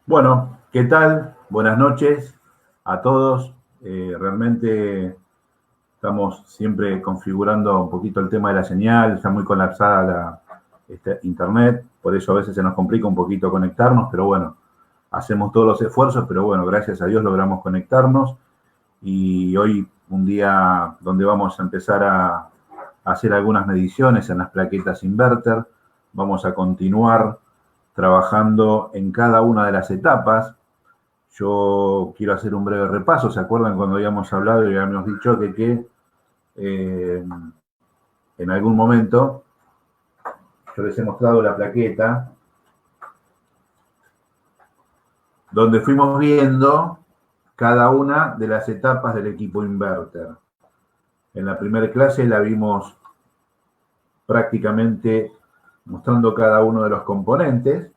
Bueno, ¿qué tal? Buenas noches a todos. Realmente estamos siempre configurando un poquito el tema de la señal, está muy colapsada internet, por eso a veces se nos complica un poquito conectarnos, pero bueno, hacemos todos los esfuerzos, pero bueno, gracias a Dios logramos conectarnos y hoy un día donde vamos a empezar a hacer algunas mediciones en las plaquetas inverter, vamos a continuar trabajando en cada una de las etapas. Yo quiero hacer un breve repaso. ¿Se acuerdan cuando habíamos hablado y habíamos dicho eh, en algún momento yo les he mostrado la plaqueta donde fuimos viendo cada una de las etapas del equipo inverter? En la primera clase la vimos prácticamente mostrando cada uno de los componentes.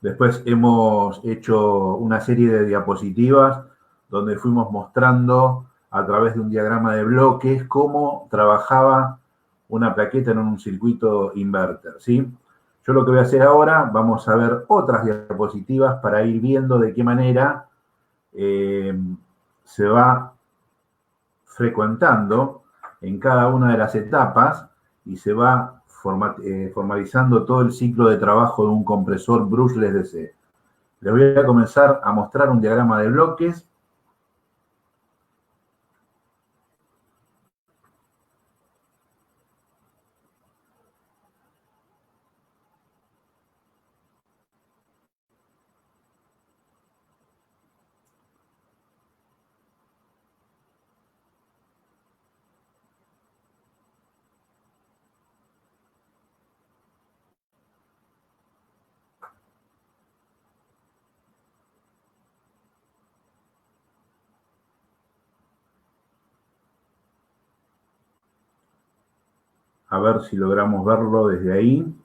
Después hemos hecho una serie de diapositivas donde fuimos mostrando a través de un diagrama de bloques cómo trabajaba una plaqueta en un circuito inverter, ¿sí? Yo lo que voy a hacer ahora, vamos a ver otras diapositivas para ir viendo de qué manera se va frecuentando en cada una de las etapas y se va formalizando todo el ciclo de trabajo de un compresor brushless DC. Les voy a comenzar a mostrar un diagrama de bloques. A ver si logramos verlo desde ahí.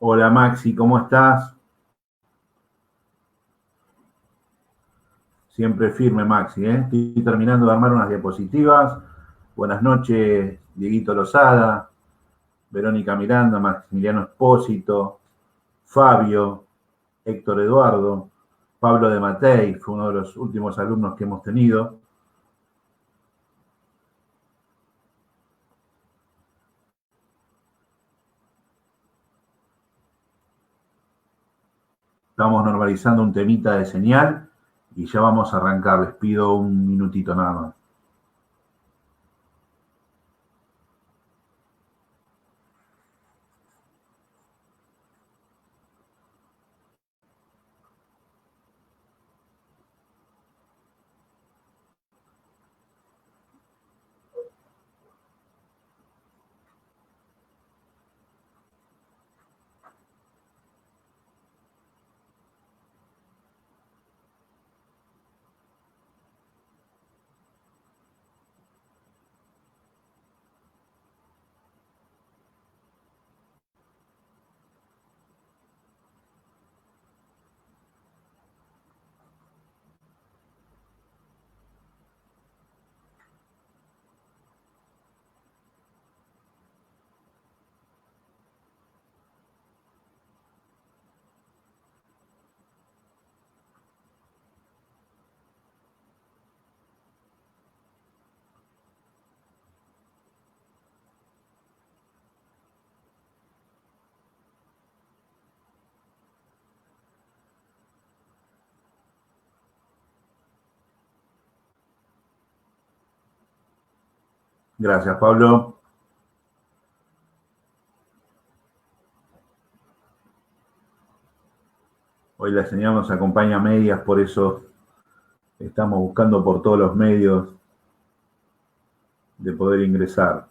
Hola Maxi, ¿cómo estás? Siempre firme Maxi, ¿eh? Estoy terminando de armar unas diapositivas. Buenas noches, Dieguito Lozada, Verónica Miranda, Maximiliano Espósito, Fabio, Héctor Eduardo, Pablo de Matei, fue uno de los últimos alumnos que hemos tenido. Estamos normalizando un temita de señal y ya vamos a arrancar. Les pido un minutito nada más. Gracias, Pablo. Hoy la señal nos acompaña a medias, por eso estamos buscando por todos los medios de poder ingresar.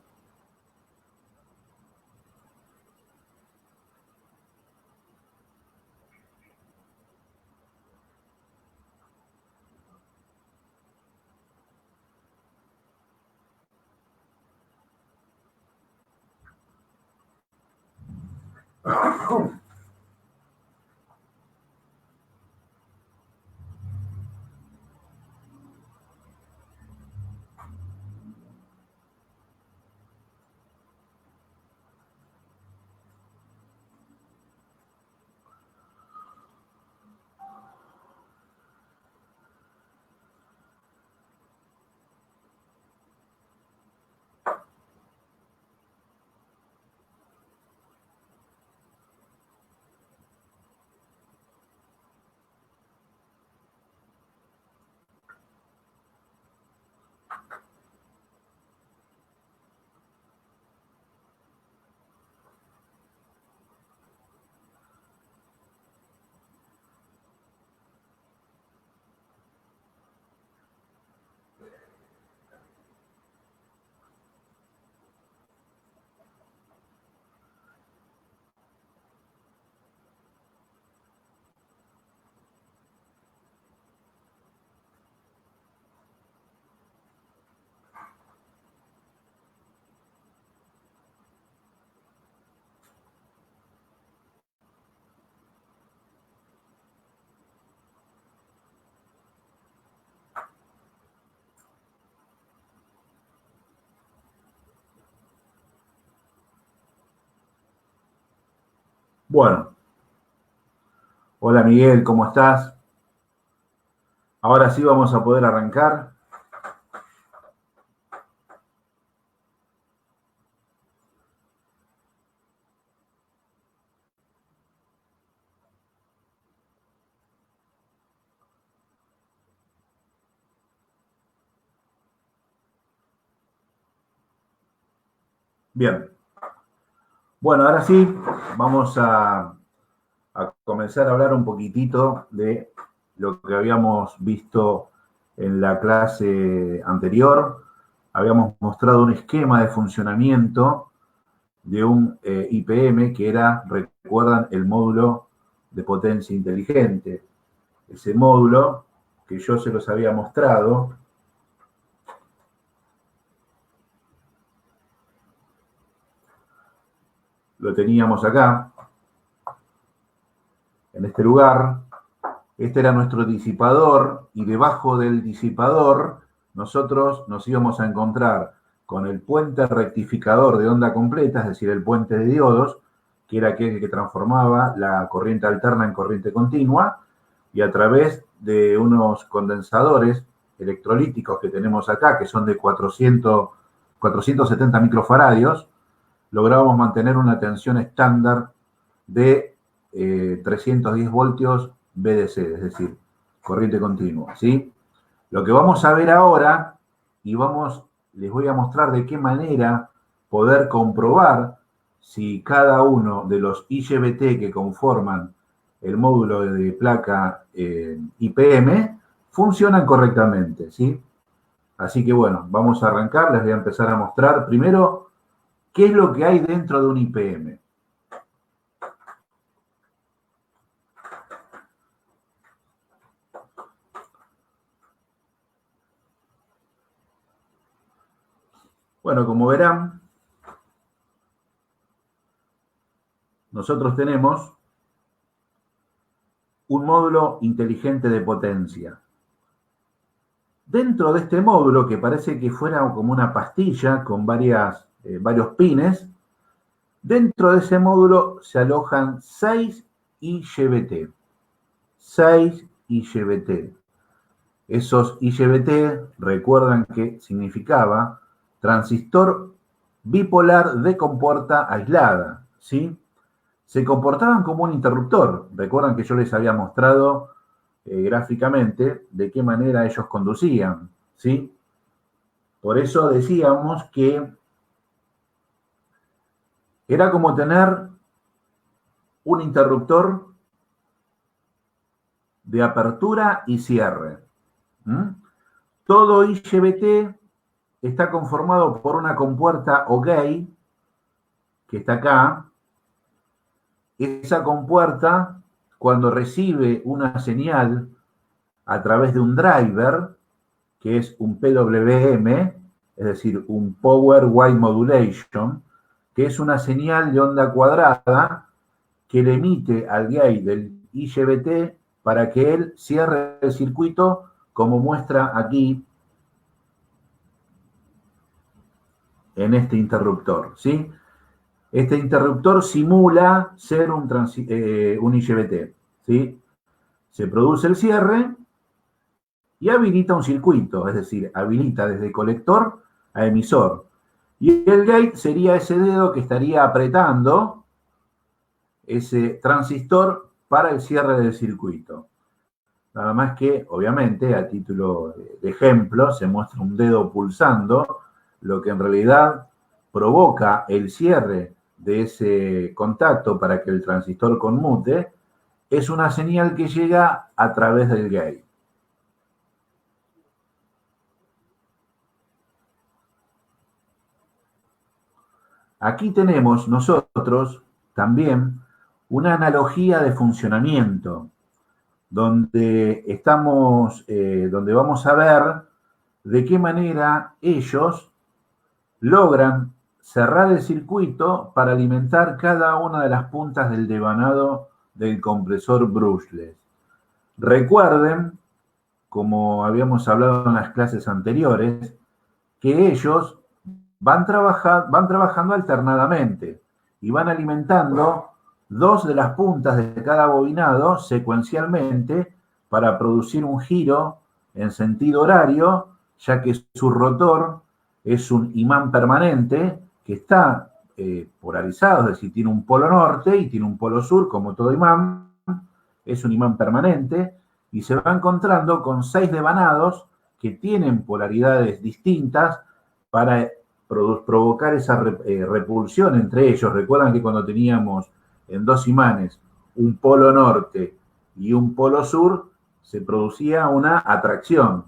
Bueno, hola Miguel, ¿cómo estás? Ahora sí vamos a poder arrancar. Bien, bueno, ahora sí vamos a comenzar a hablar un poquitito de lo que habíamos visto en la clase anterior. Habíamos mostrado un esquema de funcionamiento de un IPM que era, recuerdan, el módulo de potencia inteligente. Ese módulo que yo se los había mostrado, lo teníamos acá, en este lugar. Este era nuestro disipador y debajo del disipador nosotros nos íbamos a encontrar con el puente rectificador de onda completa, es decir, el puente de diodos, que era aquel que transformaba la corriente alterna en corriente continua, y a través de unos condensadores electrolíticos que tenemos acá, que son de 470 microfaradios, lográbamos mantener una tensión estándar de 310 voltios VDC, es decir, corriente continua, ¿sí? Lo que vamos a ver ahora, y les voy a mostrar de qué manera poder comprobar si cada uno de los IGBT que conforman el módulo de placa IPM funcionan correctamente, ¿sí? Así que bueno, vamos a arrancar, les voy a empezar a mostrar primero qué es lo que hay dentro de un IPM. Bueno, como verán, nosotros tenemos un módulo inteligente de potencia. Dentro de este módulo, que parece que fuera como una pastilla con varios pines, dentro de ese módulo se alojan 6 IGBT. 6 IGBT. Esos IGBT, recuerdan que significaba transistor bipolar de compuerta aislada, ¿sí? Se comportaban como un interruptor. Recuerdan que yo les había mostrado gráficamente de qué manera ellos conducían, ¿sí? Por eso decíamos que era como tener un interruptor de apertura y cierre. Todo IGBT está conformado por una compuerta o gate, que está acá. Esa compuerta, cuando recibe una señal a través de un driver, que es un PWM, es decir, un Power Wide Modulation, que es una señal de onda cuadrada que le emite al gate del IGBT para que él cierre el circuito, como muestra aquí en este interruptor, ¿sí? Este interruptor simula ser un IGBT, ¿sí? Se produce el cierre y habilita un circuito, es decir, habilita desde colector a emisor. Y el gate sería ese dedo que estaría apretando ese transistor para el cierre del circuito. Nada más que, obviamente, a título de ejemplo, se muestra un dedo pulsando, lo que en realidad provoca el cierre de ese contacto para que el transistor conmute, es una señal que llega a través del gate. Aquí tenemos nosotros también una analogía de funcionamiento, donde vamos a ver de qué manera ellos logran cerrar el circuito para alimentar cada una de las puntas del devanado del compresor brushless. Recuerden, como habíamos hablado en las clases anteriores, que ellos van trabajando alternadamente y van alimentando dos de las puntas de cada bobinado secuencialmente para producir un giro en sentido horario, ya que su rotor es un imán permanente que está polarizado, es decir, tiene un polo norte y tiene un polo sur, como todo imán, es un imán permanente, y se va encontrando con 6 devanados que tienen polaridades distintas para provocar esa repulsión entre ellos. Recuerdan que cuando teníamos en dos imanes un polo norte y un polo sur, se producía una atracción.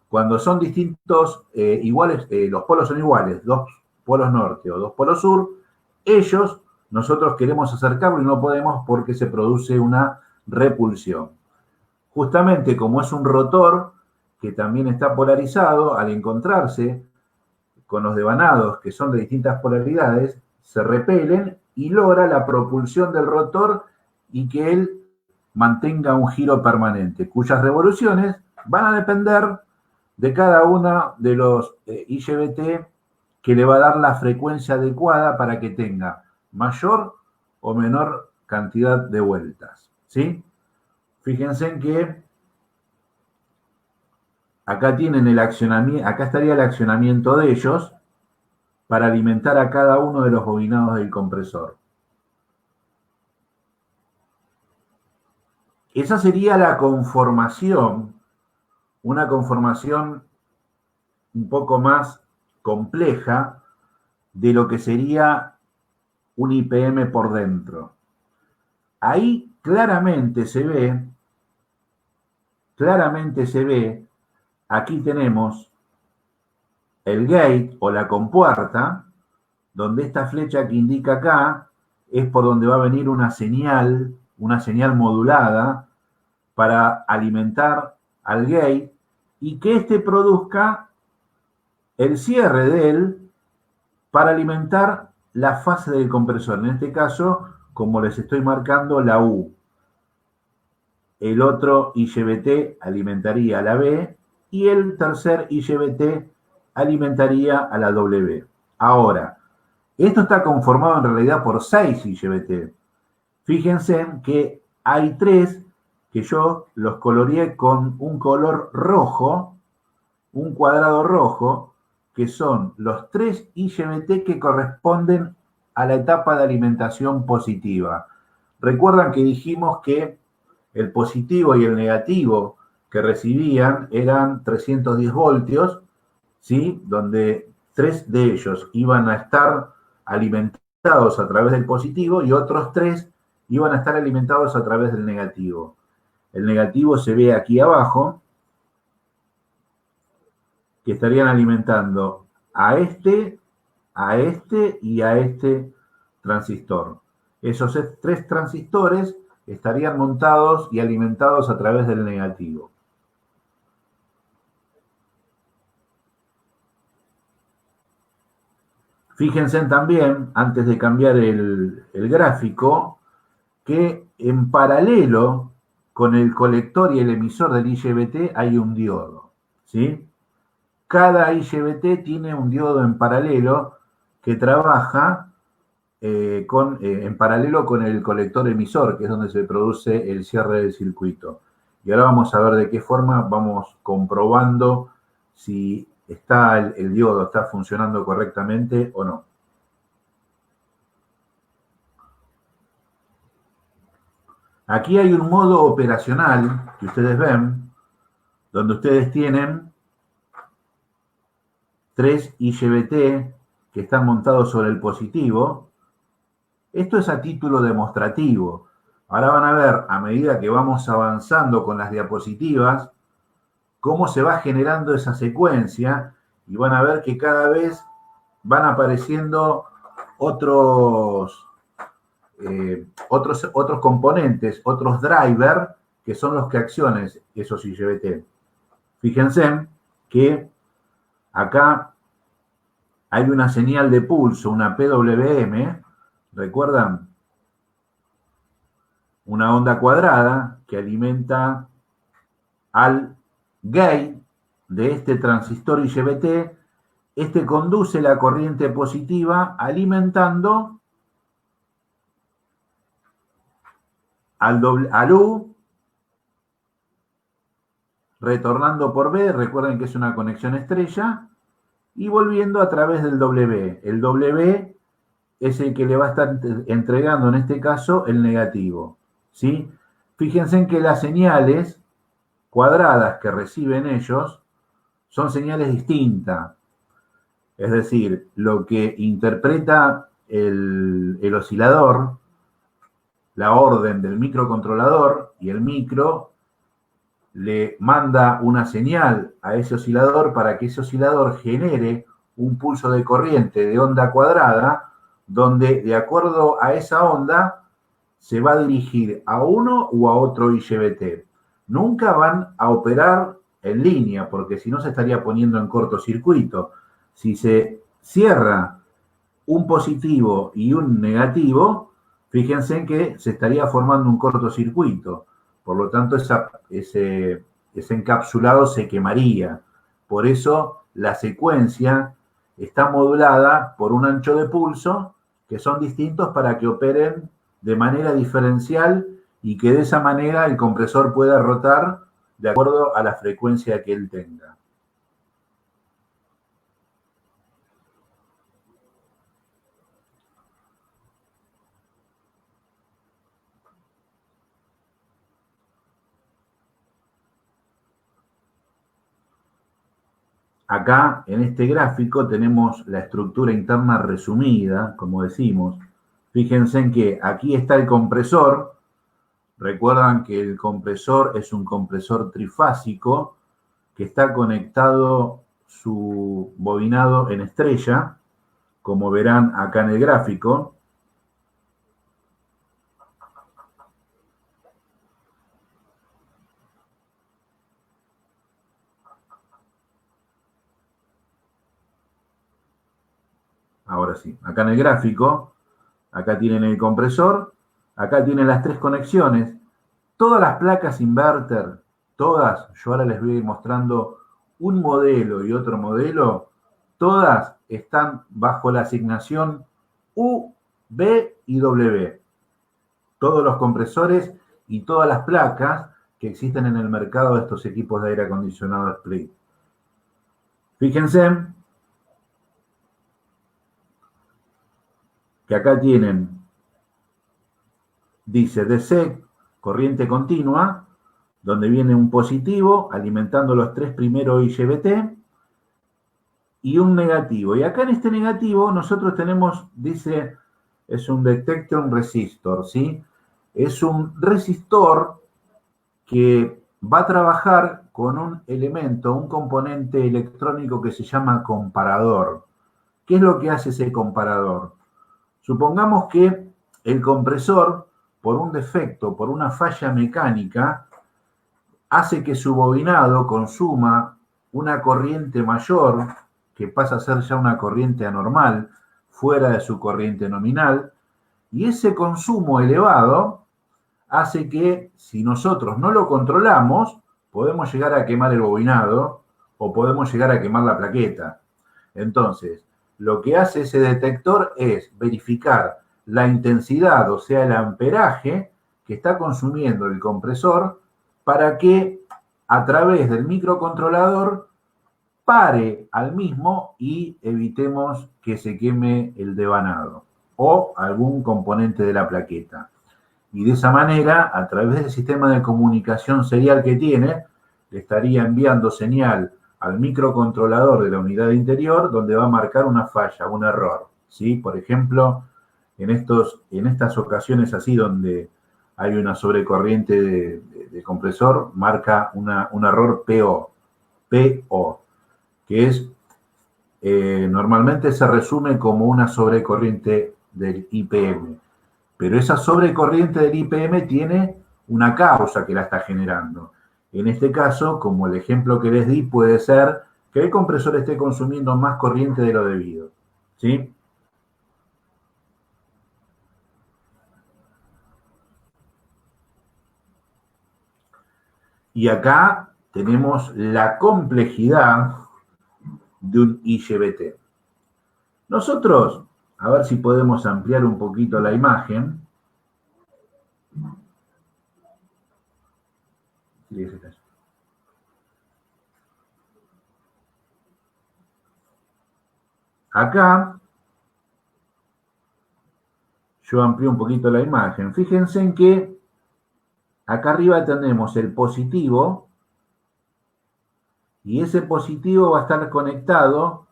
Cuando son distintos, iguales, los polos son iguales, dos polos norte o dos polos sur, nosotros queremos acercarlo y no podemos porque se produce una repulsión. Justamente como es un rotor que también está polarizado, al encontrarse con los devanados que son de distintas polaridades, se repelen y logra la propulsión del rotor y que él mantenga un giro permanente, cuyas revoluciones van a depender de cada una de los IGBT que le va a dar la frecuencia adecuada para que tenga mayor o menor cantidad de vueltas, ¿sí? Fíjense en que acá tienen el accionamiento, acá estaría el accionamiento de ellos para alimentar a cada uno de los bobinados del compresor. Esa sería la conformación, una conformación un poco más compleja de lo que sería un IPM por dentro. Ahí claramente se ve, aquí tenemos el gate o la compuerta, donde esta flecha que indica acá es por donde va a venir una señal modulada para alimentar al gate y que éste produzca el cierre de él para alimentar la fase del compresor. En este caso, como les estoy marcando, la U. El otro IGBT alimentaría a la B y el tercer IGBT alimentaría a la W. Ahora, esto está conformado en realidad por 6 IGBT. Fíjense que hay 3 que yo los coloreé con un color rojo, un cuadrado rojo, que son los 3 IGBT que corresponden a la etapa de alimentación positiva. Recuerdan que dijimos que el positivo y el negativo que recibían eran 310 voltios, ¿sí? Donde 3 de ellos iban a estar alimentados a través del positivo y otros 3 iban a estar alimentados a través del negativo. El negativo se ve aquí abajo, que estarían alimentando a este y a este transistor. Esos 3 transistores estarían montados y alimentados a través del negativo. Fíjense también, antes de cambiar el gráfico, que en paralelo con el colector y el emisor del IGBT hay un diodo, ¿sí? Cada IGBT tiene un diodo en paralelo que trabaja en paralelo con el colector emisor, que es donde se produce el cierre del circuito. Y ahora vamos a ver de qué forma vamos comprobando si el diodo está funcionando correctamente o no. Aquí hay un modo operacional que ustedes ven, donde ustedes tienen 3 IGBT que están montados sobre el positivo. Esto es a título demostrativo. Ahora van a ver, a medida que vamos avanzando con las diapositivas, cómo se va generando esa secuencia y van a ver que cada vez van apareciendo otros componentes, otros drivers, que son los que accionan esos IGBT. Fíjense que acá hay una señal de pulso, una PWM, ¿recuerdan? Una onda cuadrada que alimenta al gate de este transistor IGBT. Este conduce la corriente positiva alimentando al U, retornando por B, recuerden que es una conexión estrella, y volviendo a través del W. El W es el que le va a estar entregando, en este caso, el negativo, ¿sí? Fíjense en que las señales cuadradas que reciben ellos son señales distintas. Es decir, lo que interpreta el oscilador, la orden del microcontrolador, y el micro le manda una señal a ese oscilador para que ese oscilador genere un pulso de corriente de onda cuadrada, donde de acuerdo a esa onda se va a dirigir a uno u a otro IGBT. Nunca van a operar en línea, porque si no se estaría poniendo en cortocircuito. Si se cierra un positivo y un negativo, fíjense en que se estaría formando un cortocircuito. Por lo tanto, ese encapsulado se quemaría. Por eso la secuencia está modulada por un ancho de pulso que son distintos para que operen de manera diferencial y que de esa manera el compresor pueda rotar de acuerdo a la frecuencia que él tenga. Acá, en este gráfico, tenemos la estructura interna resumida, como decimos. Fíjense en que aquí está el compresor. Recuerdan que el compresor es un compresor trifásico que está conectado su bobinado en estrella, como verán acá en el gráfico. Ahora sí, acá en el gráfico, acá tienen el compresor, acá tienen las 3 conexiones. Todas las placas inverter, todas, yo ahora les voy a ir mostrando un modelo y otro modelo, todas están bajo la asignación U, B y W. Todos los compresores y todas las placas que existen en el mercado de estos equipos de aire acondicionado split. Fíjense que acá tienen, dice DC, corriente continua, donde viene un positivo alimentando los 3 primeros IGBT y un negativo. Y acá en este negativo nosotros tenemos, dice, es un detector resistor, ¿sí? Es un resistor que va a trabajar con un elemento, un componente electrónico que se llama comparador. ¿Qué es lo que hace ese comparador? Supongamos que el compresor, por un defecto, por una falla mecánica, hace que su bobinado consuma una corriente mayor, que pasa a ser ya una corriente anormal, fuera de su corriente nominal, y ese consumo elevado hace que si nosotros no lo controlamos, podemos llegar a quemar el bobinado o podemos llegar a quemar la plaqueta. Entonces, lo que hace ese detector es verificar la intensidad, o sea, el amperaje que está consumiendo el compresor para que a través del microcontrolador pare al mismo y evitemos que se queme el devanado o algún componente de la plaqueta. Y de esa manera, a través del sistema de comunicación serial que tiene, le estaría enviando señal al microcontrolador de la unidad interior, donde va a marcar una falla, un error, ¿sí? Por ejemplo, en estas ocasiones así donde hay una sobrecorriente de compresor, marca un error PO, que es normalmente se resume como una sobrecorriente del IPM. Pero esa sobrecorriente del IPM tiene una causa que la está generando. En este caso, como el ejemplo que les di, puede ser que el compresor esté consumiendo más corriente de lo debido. ¿Sí? Y acá tenemos la complejidad de un IGBT. Nosotros, a ver si podemos ampliar un poquito la imagen. Acá, yo amplío un poquito la imagen. Fíjense en que acá arriba tenemos el positivo y ese positivo va a estar conectado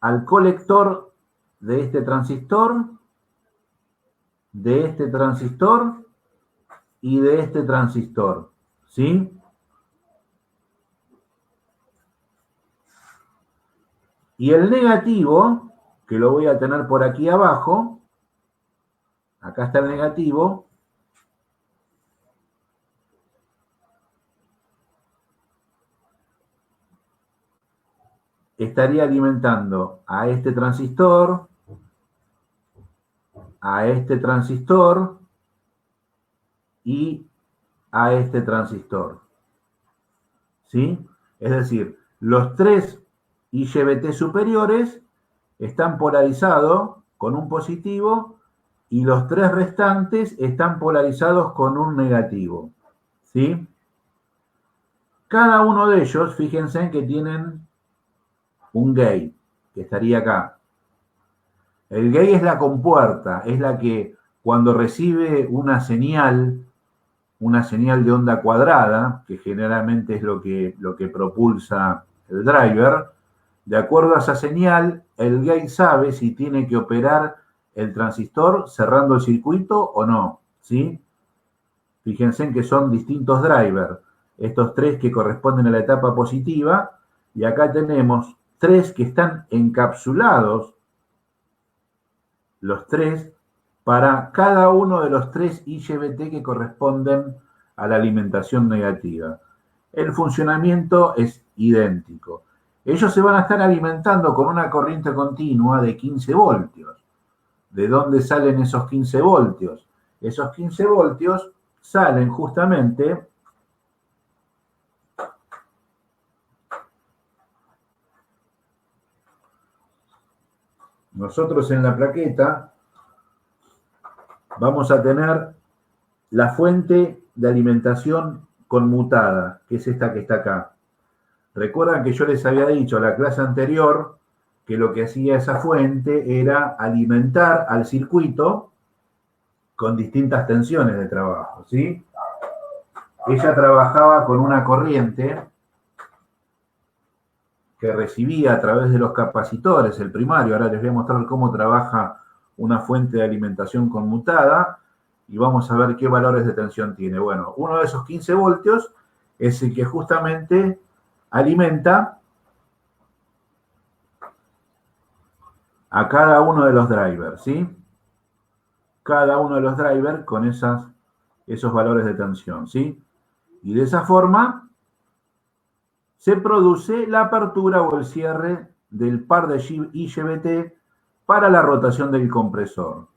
al colector de este transistor y de este transistor, ¿sí? Y el negativo, que lo voy a tener por aquí abajo, acá está el negativo, estaría alimentando a este transistor y a este transistor, ¿sí? Es decir, los tres IGBT superiores están polarizados con un positivo y los tres restantes están polarizados con un negativo, ¿sí? Cada uno de ellos, fíjense en que tienen un gate, que estaría acá. El gate es la compuerta, es la que cuando recibe una señal de onda cuadrada, que generalmente es lo que propulsa el driver, de acuerdo a esa señal, el gate sabe si tiene que operar el transistor cerrando el circuito o no, ¿sí? Fíjense en que son distintos drivers, estos tres que corresponden a la etapa positiva, y acá tenemos tres que están encapsulados, los tres, para cada uno de los tres IGBT que corresponden a la alimentación negativa. El funcionamiento es idéntico. Ellos se van a estar alimentando con una corriente continua de 15 voltios. ¿De dónde salen esos 15 voltios? Esos 15 voltios salen justamente nosotros en la plaqueta vamos a tener la fuente de alimentación conmutada, que es esta que está acá. Recuerdan que yo les había dicho en la clase anterior que lo que hacía esa fuente era alimentar al circuito con distintas tensiones de trabajo, ¿sí? Ella trabajaba con una corriente que recibía a través de los capacitores, el primario. Ahora les voy a mostrar cómo trabaja una fuente de alimentación conmutada y vamos a ver qué valores de tensión tiene. Bueno, uno de esos 15 voltios es el que justamente alimenta a cada uno de los drivers, ¿sí? Cada uno de los drivers con esos valores de tensión, ¿sí? Y de esa forma se produce la apertura o el cierre del par de IGBT para la rotación del compresor.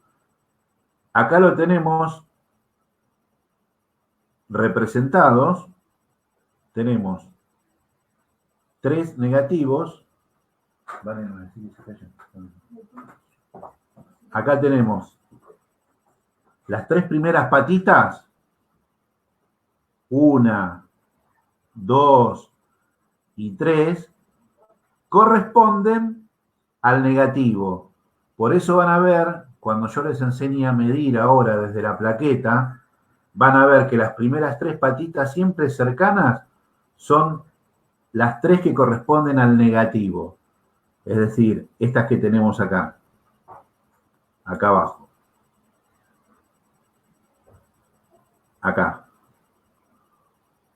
Acá lo tenemos representados, tenemos 3 negativos. Acá tenemos las 3 primeras patitas, 1, 2 y 3, corresponden al negativo. Por eso van a ver, cuando yo les enseñe a medir ahora desde la plaqueta, van a ver que las primeras 3 patitas siempre cercanas son las 3 que corresponden al negativo. Es decir, estas que tenemos acá abajo. Acá.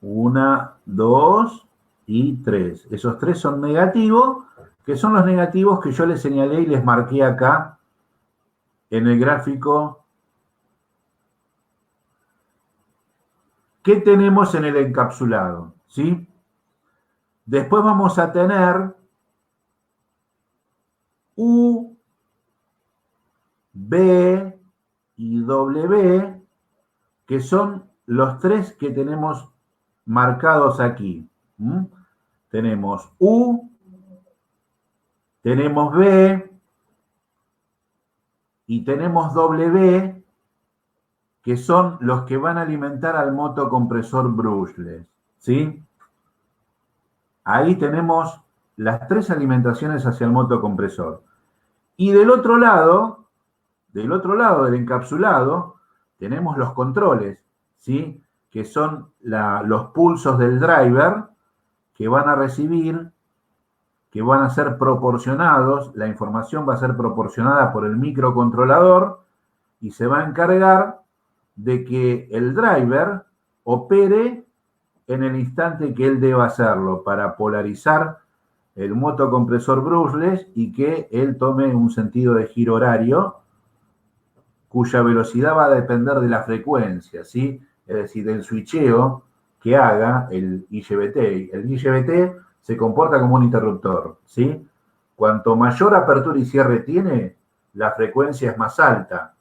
1, 2 y 3. Esos 3 son negativos, que son los negativos que yo les señalé y les marqué acá en el gráfico que tenemos en el encapsulado, ¿sí? Después vamos a tener U, B y W, que son los 3 que tenemos marcados aquí. Tenemos U, tenemos B y tenemos W, que son los que van a alimentar al motocompresor brushless, ¿sí? Ahí tenemos las 3 alimentaciones hacia el motocompresor. Y del otro lado del encapsulado, tenemos los controles, ¿sí? Que son los pulsos del driver que van a recibir, que van a ser proporcionados, la información va a ser proporcionada por el microcontrolador y se va a encargar de que el driver opere en el instante que él deba hacerlo para polarizar el motocompresor brushless y que él tome un sentido de giro horario cuya velocidad va a depender de la frecuencia, ¿sí? Es decir, del switcheo que haga el IGBT. El IGBT se comporta como un interruptor, ¿sí? Cuanto mayor apertura y cierre tiene, la frecuencia es más alta.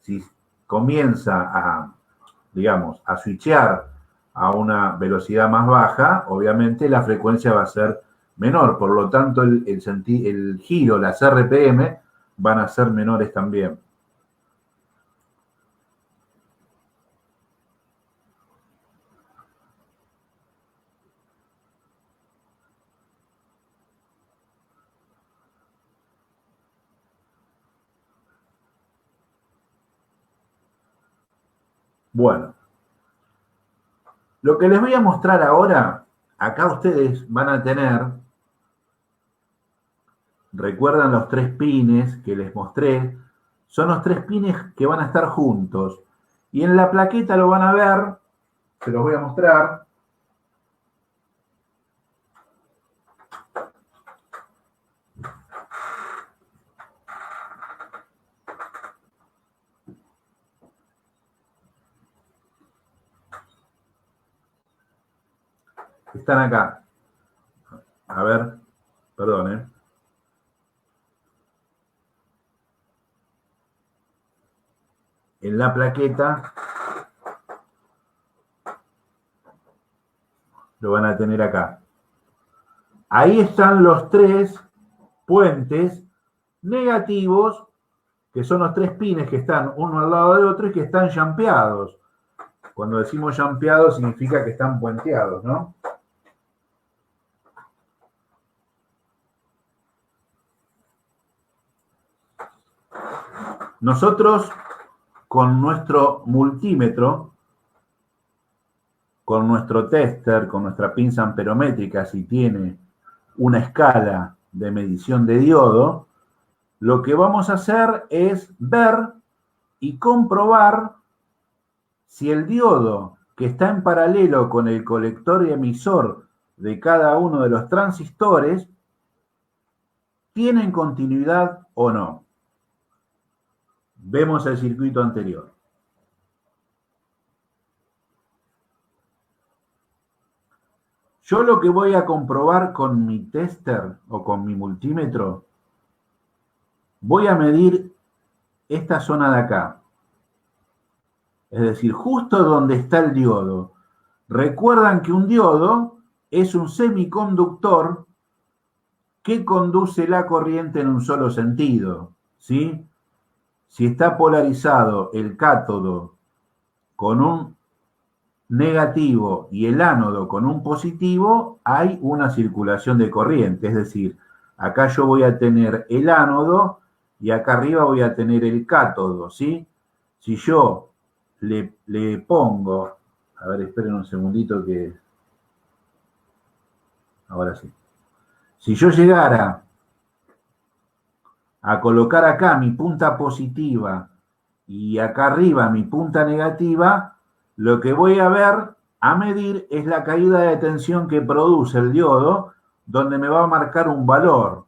Si comienza a switchear a una velocidad más baja, obviamente la frecuencia va a ser menor. Por lo tanto, el giro, las RPM, van a ser menores también. Bueno, lo que les voy a mostrar ahora, acá ustedes van a tener, recuerdan los 3 pines que les mostré, son los 3 pines que van a estar juntos. Y en la plaqueta lo van a ver, se los voy a mostrar. Están acá. A ver, perdón, En la plaqueta lo van a tener acá. Ahí están los 3 puentes negativos, que son los 3 pines que están uno al lado del otro y que están llampeados. Cuando decimos llampeados significa que están puenteados, ¿no? Nosotros, con nuestro multímetro, con nuestro tester, con nuestra pinza amperométrica, si tiene una escala de medición de diodo, lo que vamos a hacer es ver y comprobar si el diodo que está en paralelo con el colector y emisor de cada uno de los transistores tienen continuidad o no. Vemos el circuito anterior. Yo lo que voy a comprobar con mi tester o con mi multímetro, voy a medir esta zona de acá. Es decir, justo donde está el diodo. Recuerdan que un diodo es un semiconductor que conduce la corriente en un solo sentido, ¿sí? Si está polarizado el cátodo con un negativo y el ánodo con un positivo, hay una circulación de corriente. Es decir, acá yo voy a tener el ánodo y acá arriba voy a tener el cátodo, ¿sí? Si yo le pongo, a ver, esperen un segundito que, ahora sí. Si yo llegara a colocar acá mi punta positiva y acá arriba mi punta negativa, lo que voy a ver, a medir, es la caída de tensión que produce el diodo, donde me va a marcar un valor.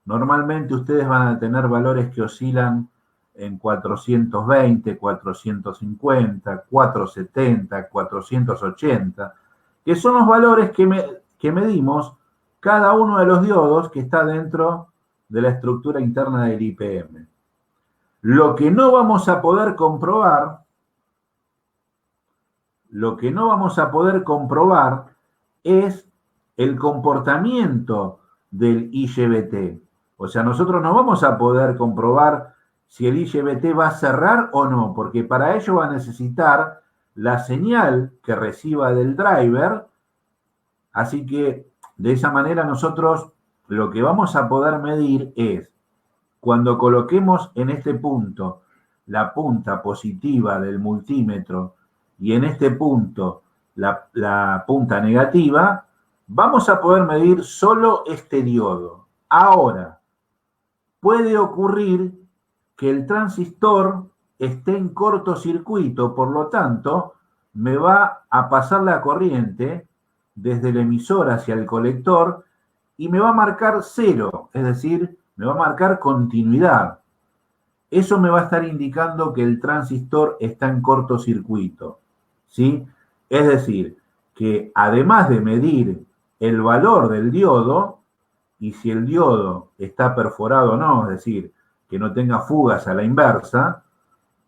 Normalmente ustedes van a tener valores que oscilan en 420, 450, 470, 480, que son los valores que medimos cada uno de los diodos que está dentro de la estructura interna del IPM. Lo que no vamos a poder comprobar, es el comportamiento del IGBT. O sea, nosotros no vamos a poder comprobar si el IGBT va a cerrar o no, porque para ello va a necesitar la señal que reciba del driver. Así que de esa manera nosotros lo que vamos a poder medir es cuando coloquemos en este punto la punta positiva del multímetro y en este punto la punta negativa, vamos a poder medir solo este diodo. Ahora, puede ocurrir que el transistor esté en cortocircuito, por lo tanto, me va a pasar la corriente desde el emisor hacia el colector y me va a marcar cero, es decir, me va a marcar continuidad. Eso me va a estar indicando que el transistor está en cortocircuito, ¿sí? Es decir, que además de medir el valor del diodo, y si el diodo está perforado o no, es decir, que no tenga fugas a la inversa,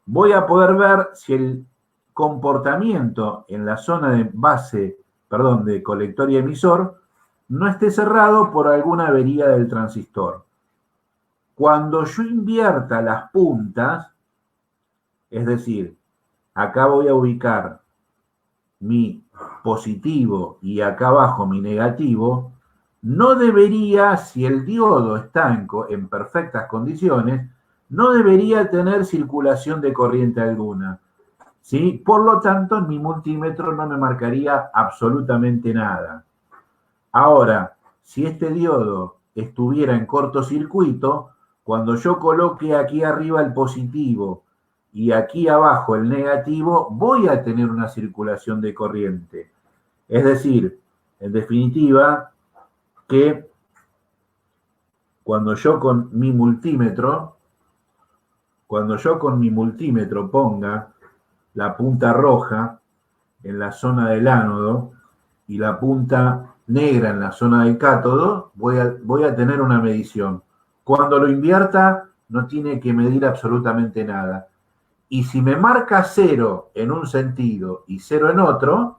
voy a poder ver si el comportamiento en la zona de base, perdón, de colector y emisor, no esté cerrado por alguna avería del transistor. Cuando yo invierta las puntas, es decir, acá voy a ubicar mi positivo y acá abajo mi negativo, no debería, si el diodo está en perfectas condiciones, no debería tener circulación de corriente alguna, ¿sí? Por lo tanto, en mi multímetro no me marcaría absolutamente nada. Ahora, si este diodo estuviera en cortocircuito, cuando yo coloque aquí arriba el positivo y aquí abajo el negativo, voy a tener una circulación de corriente. Es decir, en definitiva, que cuando yo con mi multímetro ponga la punta roja en la zona del ánodo y la punta negra en la zona del cátodo, voy a tener una medición. Cuando lo invierta, no tiene que medir absolutamente nada. Y si me marca cero en un sentido y cero en otro,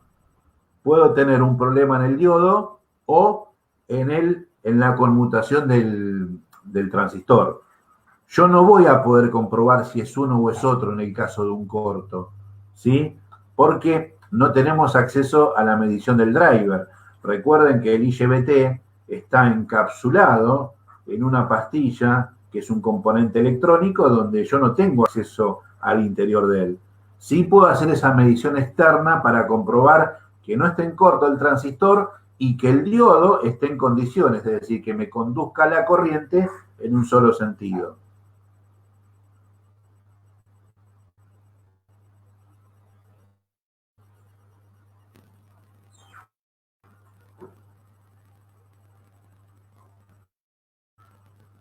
puedo tener un problema en el diodo o en la conmutación del transistor. Yo no voy a poder comprobar si es uno o es otro en el caso de un corto, ¿sí? Porque no tenemos acceso a la medición del driver. Recuerden que el IGBT está encapsulado en una pastilla que es un componente electrónico donde yo no tengo acceso al interior de él. Sí puedo hacer esa medición externa para comprobar que no esté en corto el transistor y que el diodo esté en condiciones, es decir, que me conduzca la corriente en un solo sentido.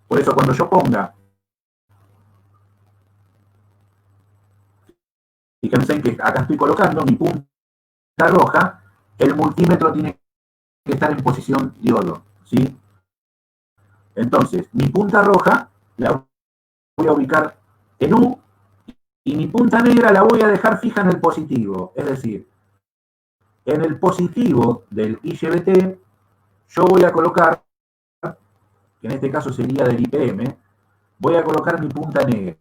Por eso cuando yo ponga, fíjense que acá estoy colocando mi punta roja, el multímetro tiene que estar en posición diodo, ¿sí? Entonces, mi punta roja la voy a ubicar en U Y mi punta negra la voy a dejar fija en el positivo. Es decir, en el positivo del IGBT, yo voy a colocar, que en este caso sería del IPM, voy a colocar mi punta negra.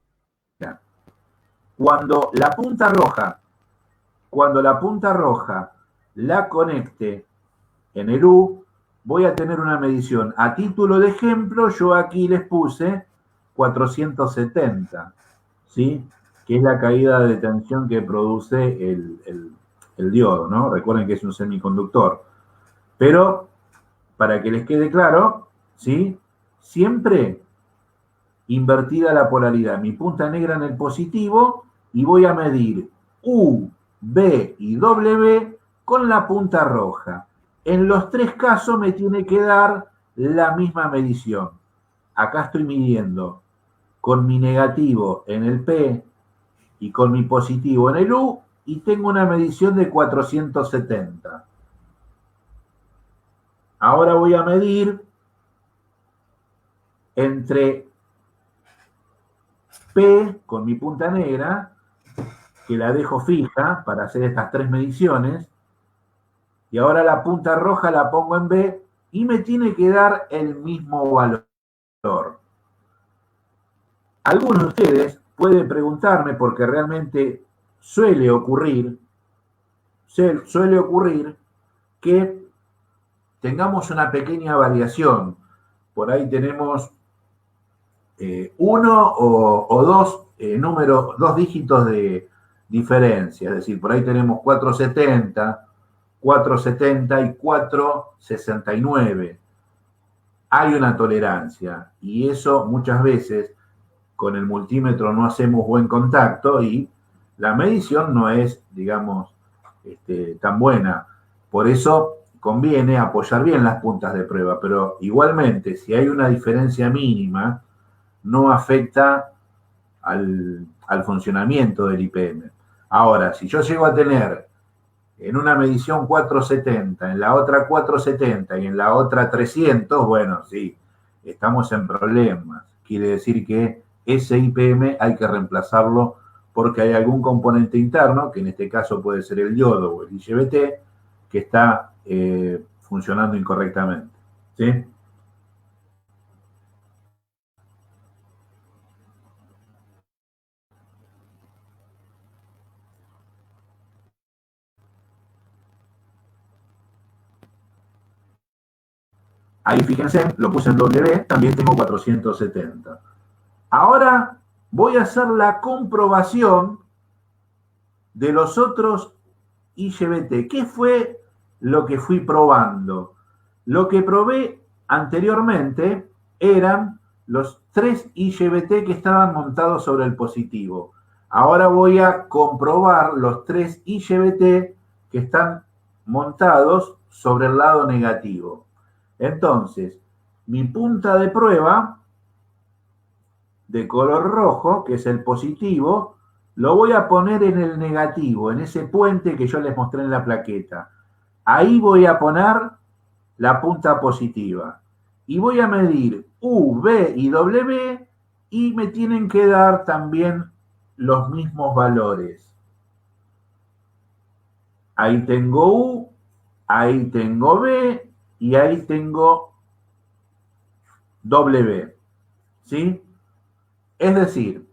Cuando la punta roja, la conecte en el U, voy a tener una medición. A título de ejemplo, yo aquí les puse 470, ¿sí? Que es la caída de tensión que produce el diodo, ¿no? Recuerden que es un semiconductor. Pero, para que les quede claro, ¿sí? Siempre invertida la polaridad. Mi punta negra en el positivo y voy a medir U, B y W con la punta roja. En los tres casos me tiene que dar la misma medición. Acá estoy midiendo con mi negativo en el P y con mi positivo en el U y tengo una medición de 470. Ahora voy a medir entre P con mi punta negra, que la dejo fija para hacer estas tres mediciones, y ahora la punta roja la pongo en B y me tiene que dar el mismo valor. Algunos de ustedes pueden preguntarme, porque realmente suele ocurrir que tengamos una pequeña variación. Por ahí tenemos uno o dos números, dos dígitos de diferencia. Es decir, por ahí tenemos 470, 470 y 469. Hay una tolerancia y eso muchas veces con el multímetro no hacemos buen contacto y la medición no es, digamos, tan buena. Por eso conviene apoyar bien las puntas de prueba, pero igualmente si hay una diferencia mínima, no afecta al funcionamiento del IPM. Ahora, si yo llego a tener en una medición 470, en la otra 470 y en la otra 300, bueno, sí, estamos en problemas. Quiere decir que ese IPM hay que reemplazarlo porque hay algún componente interno, que en este caso puede ser el diodo o el IGBT, que está funcionando incorrectamente. ¿Sí? Ahí fíjense, lo puse en W, también tengo 470. Ahora voy a hacer la comprobación de los otros IGBT. ¿Qué fue lo que fui probando? Lo que probé anteriormente eran los tres IGBT que estaban montados sobre el positivo. Ahora voy a comprobar los tres IGBT que están montados sobre el lado negativo. Entonces, mi punta de prueba de color rojo, que es el positivo, lo voy a poner en el negativo, en ese puente que yo les mostré en la plaqueta. Ahí voy a poner la punta positiva. Y voy a medir U, B y W y me tienen que dar también los mismos valores. Ahí tengo U, ahí tengo B y ahí tengo W. ¿Sí? Es decir,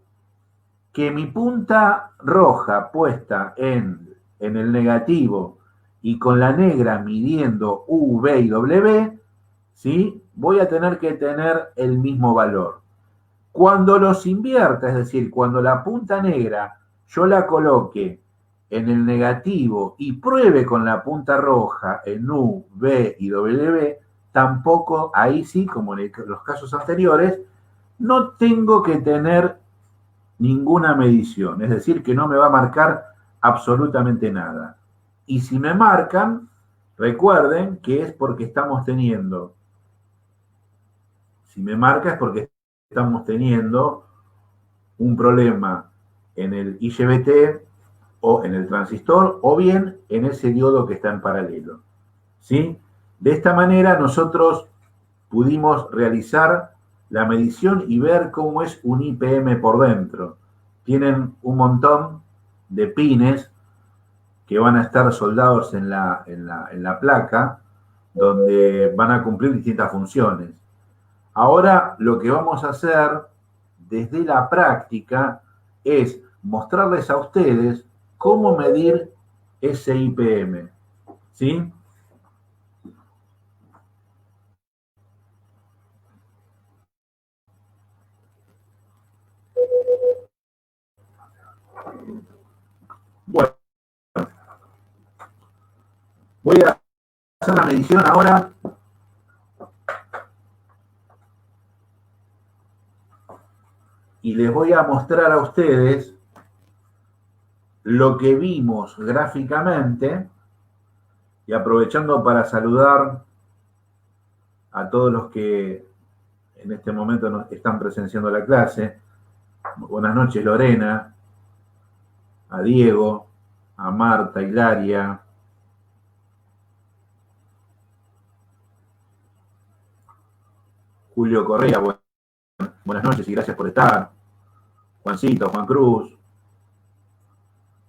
que mi punta roja puesta en el negativo y con la negra midiendo U, B y W, ¿sí? Voy a tener que tener el mismo valor. Cuando los invierta, es decir, cuando la punta negra yo la coloque en el negativo y pruebe con la punta roja en U, B y W, tampoco, ahí sí, como en los casos anteriores, no tengo que tener ninguna medición, es decir, que no me va a marcar absolutamente nada. Y si me marcan, recuerden que es porque estamos teniendo, si me marca es porque estamos teniendo un problema en el IGBT o en el transistor o bien en ese diodo que está en paralelo. ¿Sí? De esta manera nosotros pudimos realizar la medición y ver cómo es un IPM por dentro. tienen un montón de pines que van a estar soldados en la placa, donde van a cumplir distintas funciones. Ahora lo que vamos a hacer desde la práctica es mostrarles a ustedes cómo medir ese IPM. ¿Sí? Bueno, voy a hacer la medición ahora. Y les voy a mostrar a ustedes lo que vimos gráficamente, y aprovechando para saludar a todos los que en este momento nos están presenciando la clase. Buenas noches, Lorena, a Diego, a Marta, Hilaria, Julio Correa, buenas noches y gracias por estar. Juancito, Juan Cruz,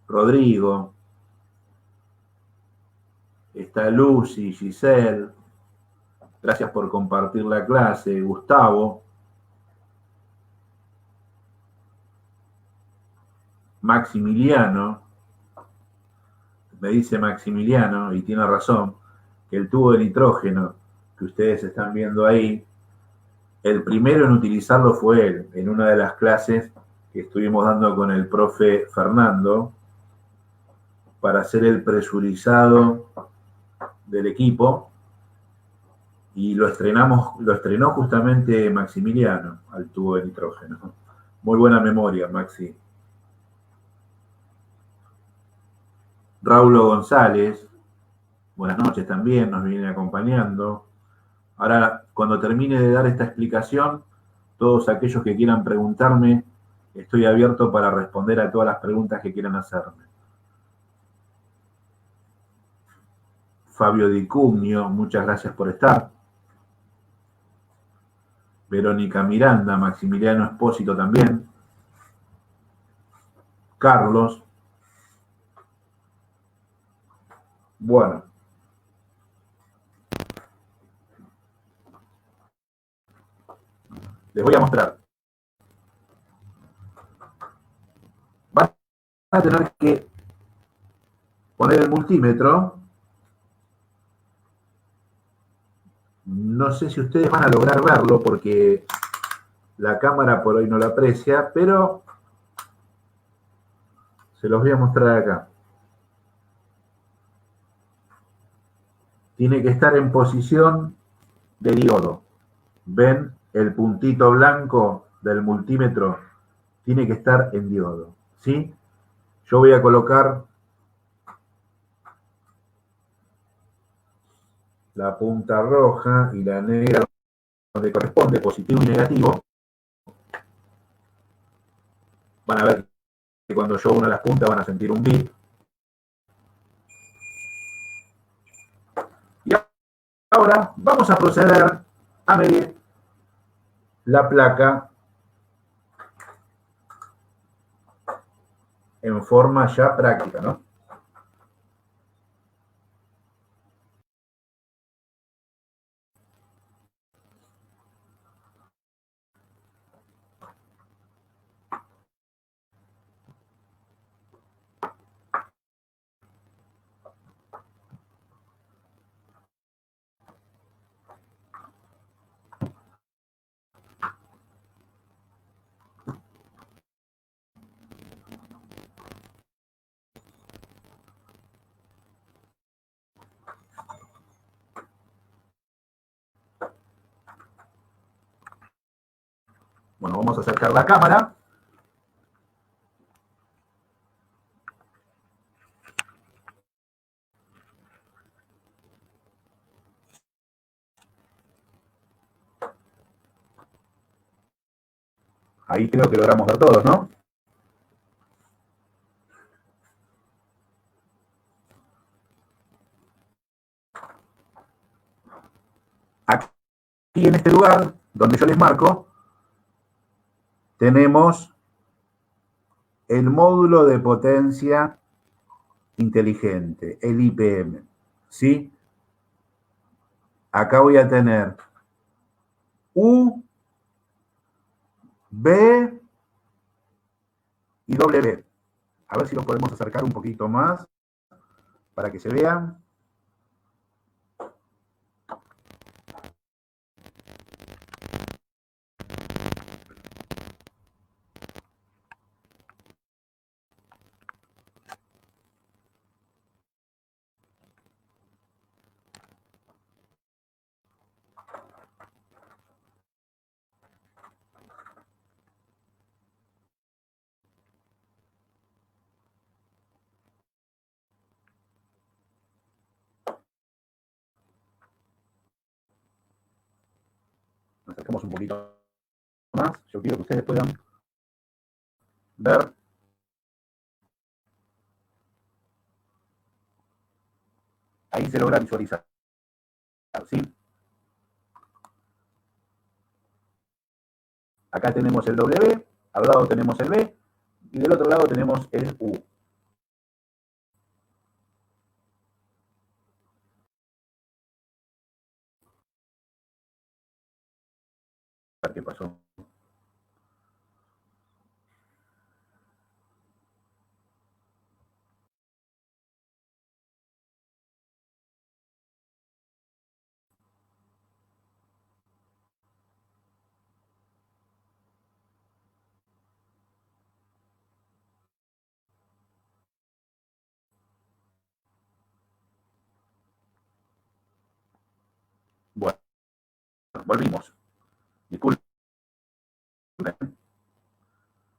Rodrigo, está Lucy, Giselle, gracias por compartir la clase, Gustavo, Maximiliano, me dice Maximiliano, y tiene razón, que el tubo de nitrógeno que ustedes están viendo ahí, el primero en utilizarlo fue él, en una de las clases que estuvimos dando con el profe Fernando, para hacer el presurizado del equipo, y lo estrenó justamente Maximiliano al tubo de nitrógeno. Muy buena memoria, Maxi. Raulo González, buenas noches también, nos viene acompañando. Ahora, cuando termine de dar esta explicación, todos aquellos que quieran preguntarme, estoy abierto para responder a todas las preguntas que quieran hacerme. Fabio Di Cumnio, muchas gracias por estar. Verónica Miranda, Maximiliano Espósito también. Carlos. Bueno. Les voy a mostrar. Van a tener que poner el multímetro. No sé si ustedes van a lograr verlo porque la cámara por hoy no lo aprecia, pero se los voy a mostrar acá. Tiene que estar en posición de diodo. ¿Ven el puntito blanco del multímetro? Tiene que estar en diodo, ¿sí? Yo voy a colocar la punta roja y la negra donde corresponde, positivo y negativo. Van a ver que cuando yo uno las puntas van a sentir un bip. Y ahora vamos a proceder a medir la placa en forma ya práctica, ¿no? Bueno, vamos a acercar la cámara. Ahí creo que logramos ver todos, ¿no? Aquí en este lugar, donde yo les marco, tenemos el módulo de potencia inteligente, el IPM, ¿sí? Acá voy a tener U, B y W. A ver si lo podemos acercar un poquito más para que se vean. Nos acercamos un poquito más. Yo quiero que ustedes puedan ver. Ahí se logra visualizar, ¿sí? Acá tenemos el W, al lado tenemos el B y del otro lado tenemos el U. A ver qué pasó. Bueno, volvimos. Disculpen.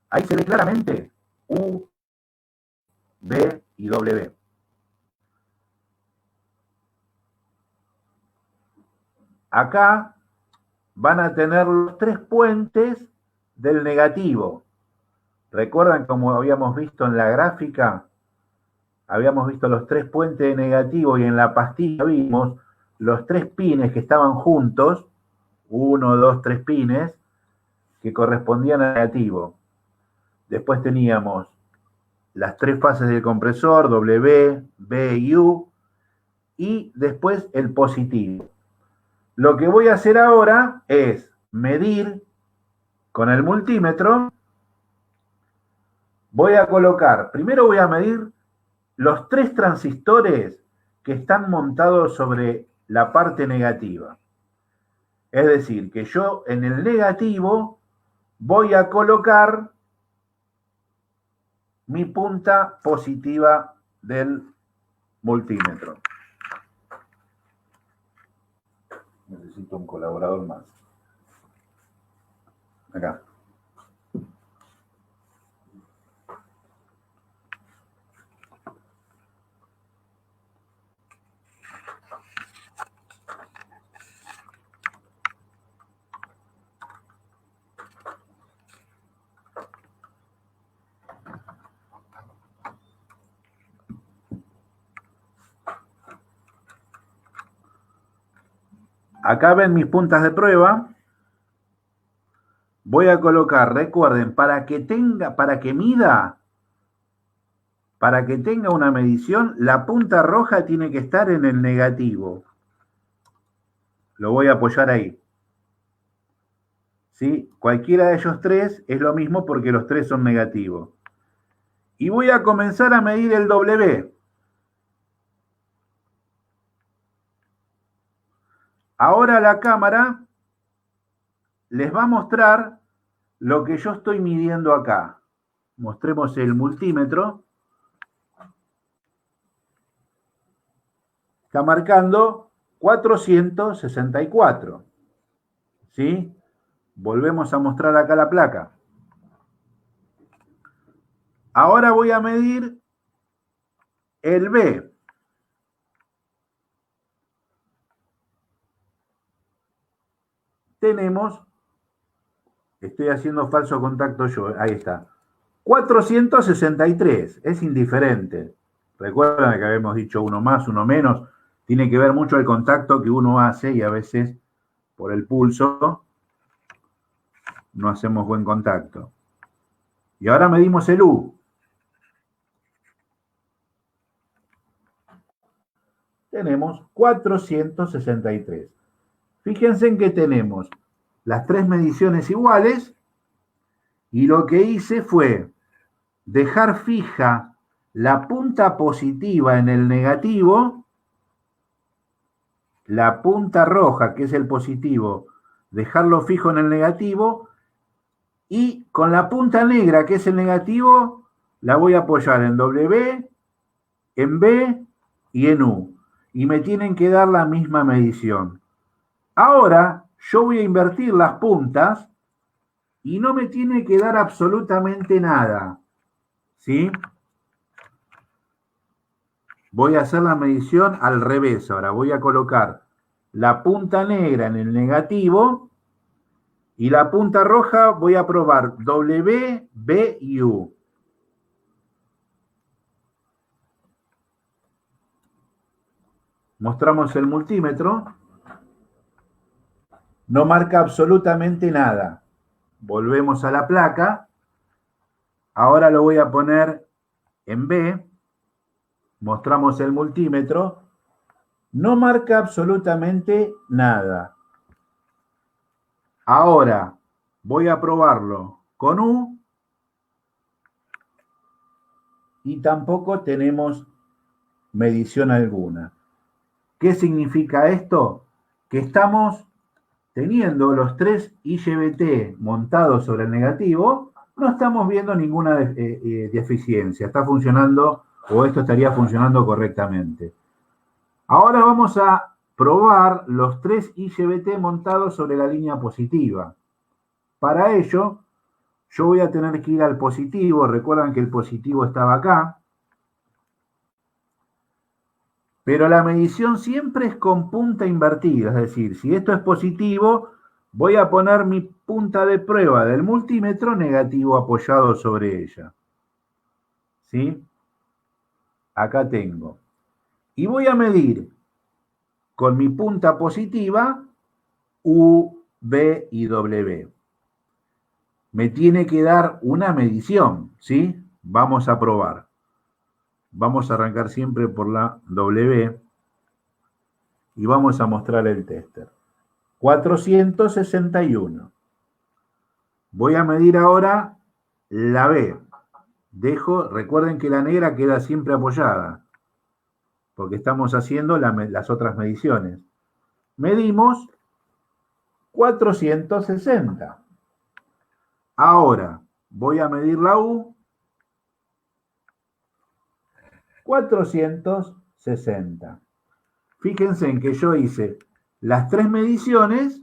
Ahí se ve claramente U, B y W. Acá van a tener los tres puentes del negativo. ¿Recuerdan como habíamos visto en la gráfica? Habíamos visto los tres puentes de negativo y en la pastilla vimos los tres pines que estaban juntos, 1, 2, 3 pines, que correspondían al negativo. Después teníamos las tres fases del compresor, W, B y U, y después el positivo. Lo que voy a hacer ahora es medir con el multímetro. Voy a colocar, primero voy a medir los tres transistores que están montados sobre la parte negativa. Es decir, que yo en el negativo voy a colocar mi punta positiva del multímetro. Necesito un colaborador más. Acá. Acá ven mis puntas de prueba. Voy a colocar, recuerden, para que mida, para que tenga una medición, la punta roja tiene que estar en el negativo. Lo voy a apoyar ahí. ¿Sí? Cualquiera de ellos tres es lo mismo porque los tres son negativos. Y voy a comenzar a medir el W. Ahora la cámara les va a mostrar lo que yo estoy midiendo acá. Mostremos el multímetro. Está marcando 464. ¿Sí? Volvemos a mostrar acá la placa. Ahora voy a medir el B. Tenemos, estoy haciendo falso contacto yo, ahí está, 463, es indiferente. Recuerdan que habíamos dicho uno más, uno menos, tiene que ver mucho el contacto que uno hace y a veces por el pulso no hacemos buen contacto. Y ahora medimos el U. tenemos 463. Fíjense en que tenemos las tres mediciones iguales y lo que hice fue dejar fija la punta positiva en el negativo, la punta roja, que es el positivo, dejarlo fijo en el negativo, y con la punta negra, que es el negativo, la voy a apoyar en W, en B y en U. Y me tienen que dar la misma medición. Ahora yo voy a invertir las puntas y no me tiene que dar absolutamente nada. ¿Sí? Voy a hacer la medición al revés. Ahora voy a colocar la punta negra en el negativo y la punta roja voy a probar W, B y U. Mostramos el multímetro. No marca absolutamente nada. Volvemos a la placa. Ahora lo voy a poner en B. Mostramos el multímetro. No marca absolutamente nada. Ahora voy a probarlo con U. Y tampoco tenemos medición alguna. ¿Qué significa esto? Que estamos teniendo los tres IGBT montados sobre el negativo, no estamos viendo ninguna deficiencia. Está funcionando, o esto estaría funcionando correctamente. Ahora vamos a probar los tres IGBT montados sobre la línea positiva. Para ello, yo voy a tener que ir al positivo. Recuerdan que el positivo estaba acá. Pero la medición siempre es con punta invertida, es decir, si esto es positivo, voy a poner mi punta de prueba del multímetro negativo apoyado sobre ella. ¿Sí? Acá tengo. Y voy a medir con mi punta positiva U, B y W. Me tiene que dar una medición, ¿sí? Vamos a probar. Vamos a arrancar siempre por la W y vamos a mostrar el tester. 461. Voy a medir ahora la B. Recuerden que la negra queda siempre apoyada, porque estamos haciendo las otras mediciones. Medimos 460. Ahora voy a medir la U. 460. Fíjense en que yo hice las tres mediciones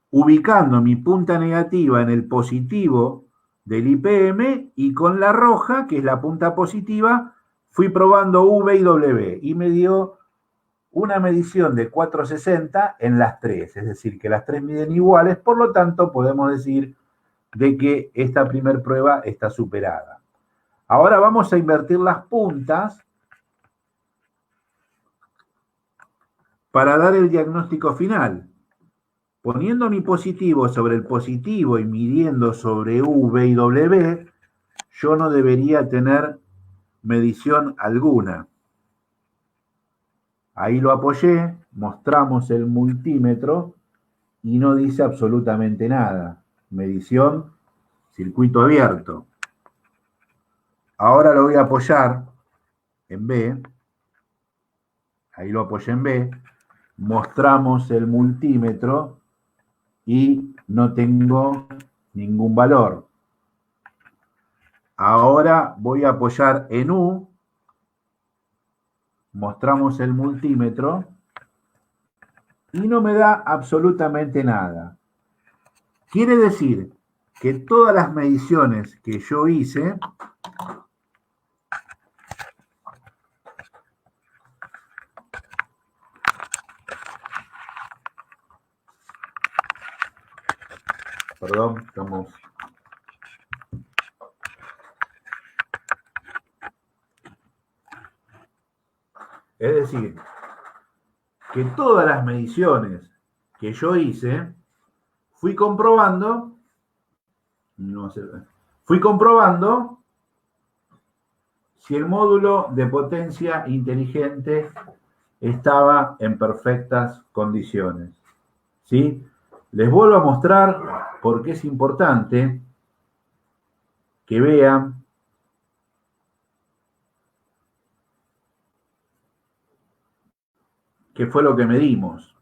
ubicando mi punta negativa en el positivo del IPM y con la roja, que es la punta positiva, fui probando V y W y me dio una medición de 460 en las tres, es decir, que las tres miden iguales, por lo tanto podemos decir de que esta primer prueba está superada. Ahora vamos a invertir las puntas para dar el diagnóstico final. Poniendo mi positivo sobre el positivo y midiendo sobre V y W, yo no debería tener medición alguna. Ahí lo apoyé, mostramos el multímetro y no dice absolutamente nada. Medición, circuito abierto. Ahora lo voy a apoyar en B. Ahí lo apoyé en B. Mostramos el multímetro y no tengo ningún valor. Ahora voy a apoyar en U. Mostramos el multímetro y no me da absolutamente nada. Quiere decir que todas las mediciones que yo hice perdón, estamos... Es decir, que todas las mediciones que yo hice, fui comprobando si el módulo de potencia inteligente estaba en perfectas condiciones. ¿Sí? Les vuelvo a mostrar porque es importante que vean qué fue lo que medimos.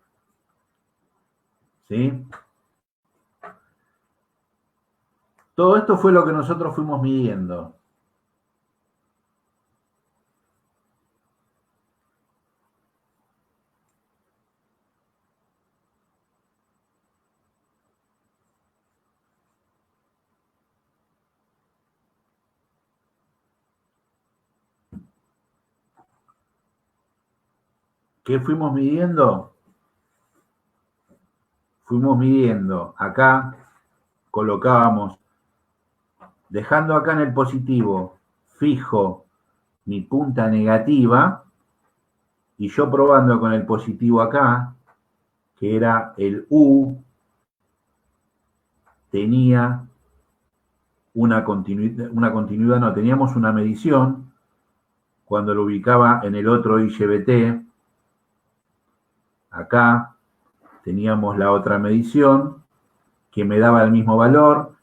¿Sí? Todo esto fue lo que nosotros fuimos midiendo. ¿Qué fuimos midiendo? Fuimos midiendo acá, colocábamos, dejando acá en el positivo fijo mi punta negativa y yo probando con el positivo acá, que era el U, tenía una continuidad, no, teníamos una medición cuando lo ubicaba en el otro IGBT, acá teníamos la otra medición que me daba el mismo valor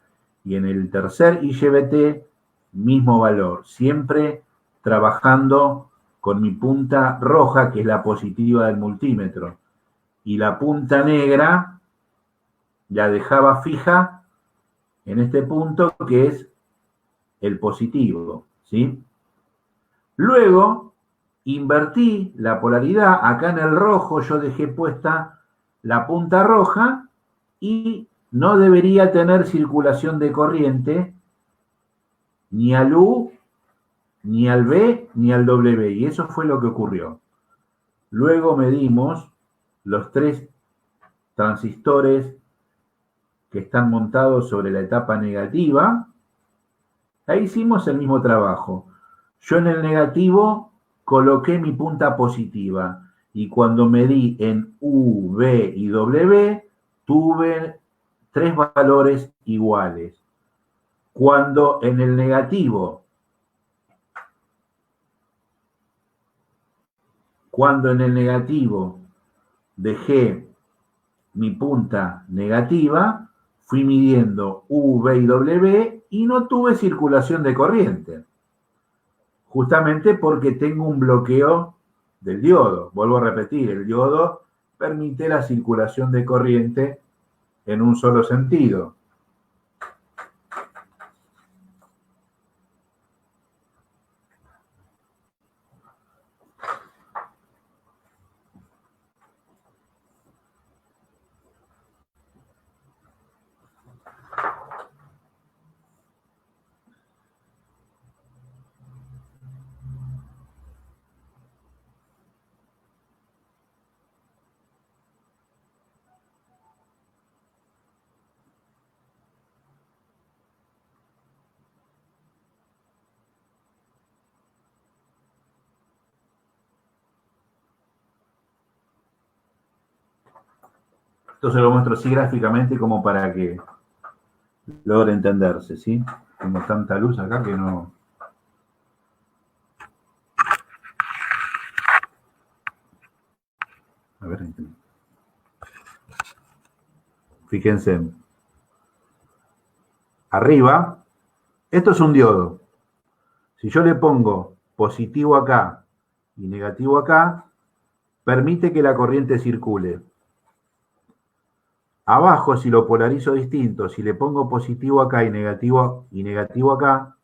y en el tercer IGBT mismo valor, siempre trabajando con mi punta roja, que es la positiva del multímetro, y la punta negra la dejaba fija en este punto que es el positivo, ¿sí? Luego invertí la polaridad, acá en el rojo yo dejé puesta la punta roja y no debería tener circulación de corriente ni al U, ni al B, ni al W, y eso fue lo que ocurrió. Luego medimos los 3 transistores que están montados sobre la etapa negativa. Ahí hicimos el mismo trabajo. Yo en el negativo coloqué mi punta positiva y cuando medí en U, B y W tuve 3 valores iguales. Cuando en el negativo dejé mi punta negativa, fui midiendo U, V y W y no tuve circulación de corriente. Justamente porque tengo un bloqueo del diodo. Vuelvo a repetir, el diodo permite la circulación de corriente en un solo sentido. Esto se lo muestro así gráficamente como para que logre entenderse, ¿sí? Tengo tanta luz acá que no... A ver, fíjense. Arriba, esto es un diodo. Si yo le pongo positivo acá y negativo acá, permite que la corriente circule. Abajo, si lo polarizo distinto, si le pongo positivo acá y negativo acá,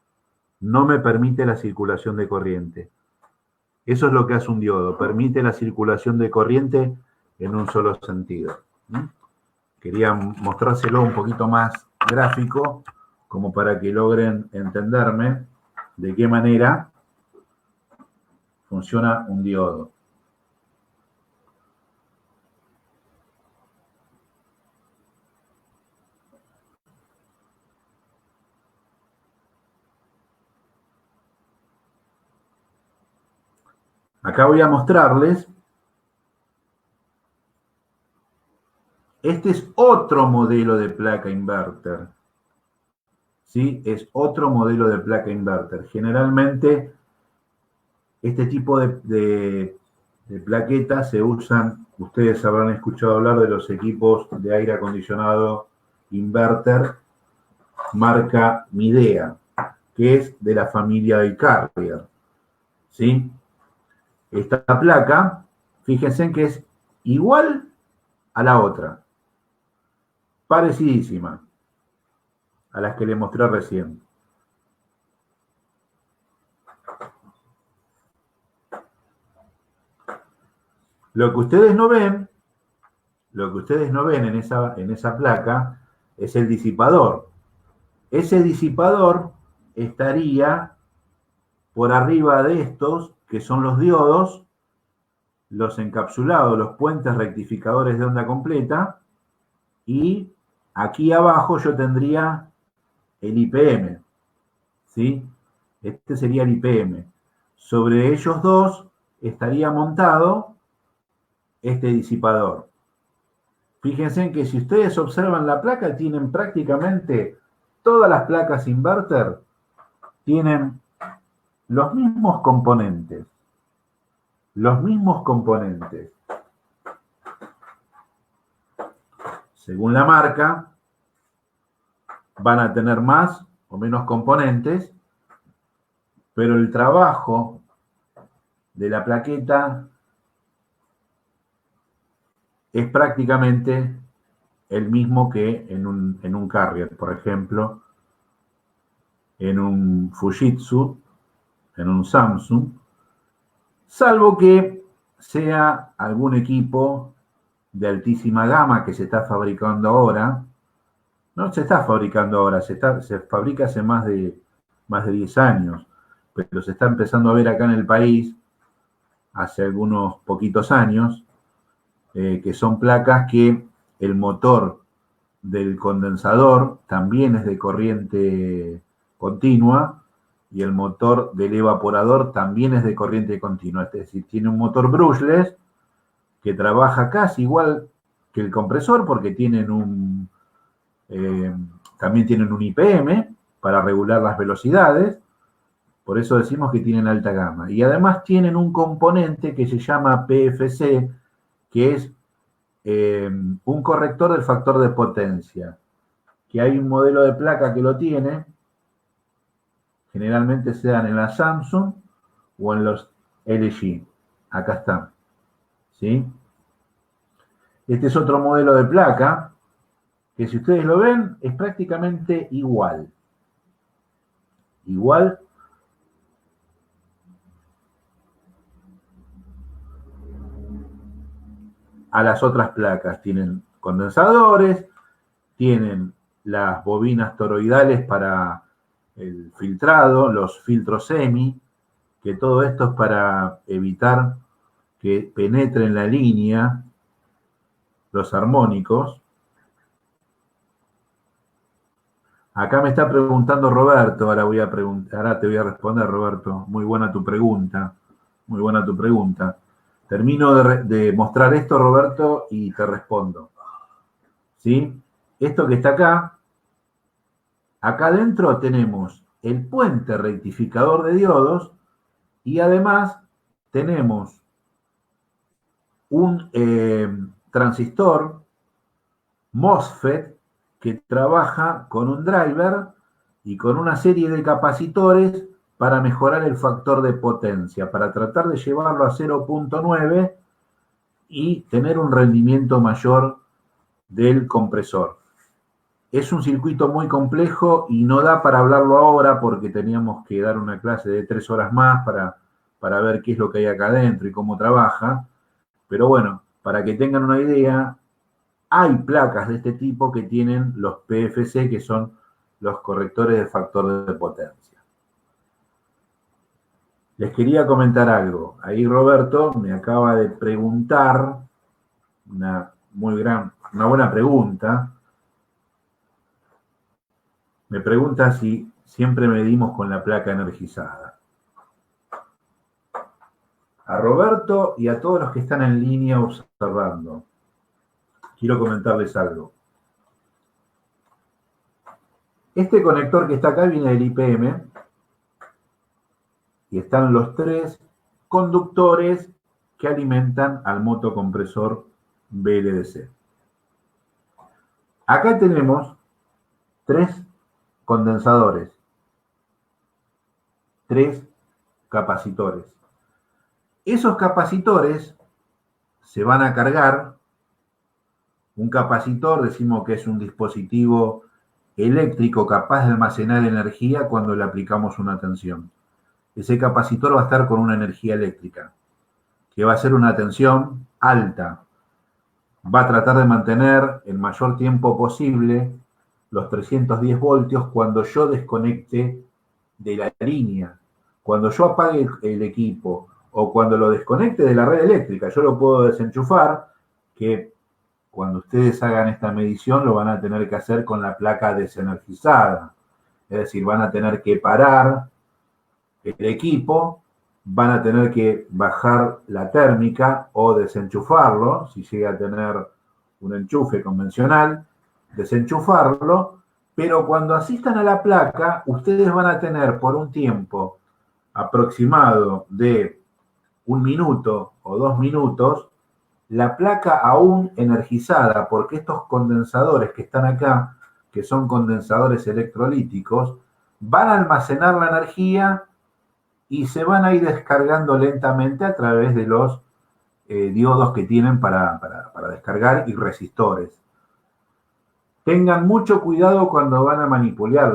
no me permite la circulación de corriente. Eso es lo que hace un diodo, permite la circulación de corriente en un solo sentido. Quería mostrárselo un poquito más gráfico, como para que logren entenderme de qué manera funciona un diodo. Acá voy a mostrarles. Este es otro modelo de placa inverter. ¿Sí? Es otro modelo de placa inverter. Generalmente, este tipo de de plaquetas se usan, ustedes habrán escuchado hablar de los equipos de aire acondicionado inverter marca Midea, que es de la familia del Carrier, ¿sí? Esta placa, fíjense en que es igual a la otra, parecidísima a las que les mostré recién. Lo que ustedes no ven en esa placa es el disipador. Ese disipador estaría por arriba de estos, que son los diodos, los encapsulados, los puentes rectificadores de onda completa, y aquí abajo yo tendría el IPM, ¿sí? Este sería el IPM. Sobre ellos dos estaría montado este disipador. Fíjense en que si ustedes observan la placa, tienen prácticamente todas las placas inverter, tienen los mismos componentes. Los mismos componentes. Según la marca, van a tener más o menos componentes, pero el trabajo de la plaqueta es prácticamente el mismo que en un Carrier, por ejemplo, en un Fujitsu, en un Samsung, salvo que sea algún equipo de altísima gama que se está fabricando ahora. No se está fabricando ahora, se fabrica hace más de 10 años, pero se está empezando a ver acá en el país hace algunos poquitos años, que son placas que el motor del condensador también es de corriente continua y el motor del evaporador también es de corriente continua. Es decir, tiene un motor brushless que trabaja casi igual que el compresor porque tienen también tienen un IPM para regular las velocidades, por eso decimos que tienen alta gama. Y además tienen un componente que se llama PFC, que es un corrector del factor de potencia, que hay un modelo de placa que lo tiene, generalmente se dan en la Samsung o en los LG. Acá están, ¿sí? Este es otro modelo de placa, que si ustedes lo ven, es prácticamente igual. Igual a las otras placas. Tienen condensadores, tienen las bobinas toroidales para el filtrado, los filtros semi, que todo esto es para evitar que penetre en la línea los armónicos. Acá me está preguntando Roberto, ahora te voy a responder, Roberto. Muy buena tu pregunta, muy buena tu pregunta. Termino de mostrar esto, Roberto, y te respondo. ¿Sí? Esto que está acá adentro tenemos el puente rectificador de diodos y además tenemos un transistor MOSFET que trabaja con un driver y con una serie de capacitores para mejorar el factor de potencia, para tratar de llevarlo a 0.9 y tener un rendimiento mayor del compresor. Es un circuito muy complejo y no da para hablarlo ahora porque teníamos que dar una clase de 3 horas más para ver qué es lo que hay acá adentro y cómo trabaja. Pero bueno, para que tengan una idea, hay placas de este tipo que tienen los PFC, que son los correctores de factor de potencia. Les quería comentar algo. Ahí Roberto me acaba de preguntar una buena pregunta. Me pregunta si siempre medimos con la placa energizada. A Roberto y a todos los que están en línea observando, quiero comentarles algo. Este conector que está acá viene del IPM y están los 3 conductores que alimentan al motocompresor BLDC. Acá tenemos 3 condensadores, 3 capacitores. Esos capacitores se van a cargar. Un capacitor decimos que es un dispositivo eléctrico capaz de almacenar energía cuando le aplicamos una tensión. Ese capacitor va a estar con una energía eléctrica, que va a ser una tensión alta. Va a tratar de mantener el mayor tiempo posible los 310 voltios cuando yo desconecte de la línea. Cuando yo apague el equipo o cuando lo desconecte de la red eléctrica, yo lo puedo desenchufar, que cuando ustedes hagan esta medición lo van a tener que hacer con la placa desenergizada. Es decir, van a tener que parar el equipo, van a tener que bajar la térmica o desenchufarlo, si llega a tener un enchufe convencional, desenchufarlo, pero cuando asistan a la placa, ustedes van a tener por un tiempo aproximado de 1 minuto o 2 minutos, la placa aún energizada, porque estos condensadores que están acá, que son condensadores electrolíticos, van a almacenar la energía y se van a ir descargando lentamente a través de los diodos que tienen para descargar y resistores. Tengan mucho cuidado cuando van a manipular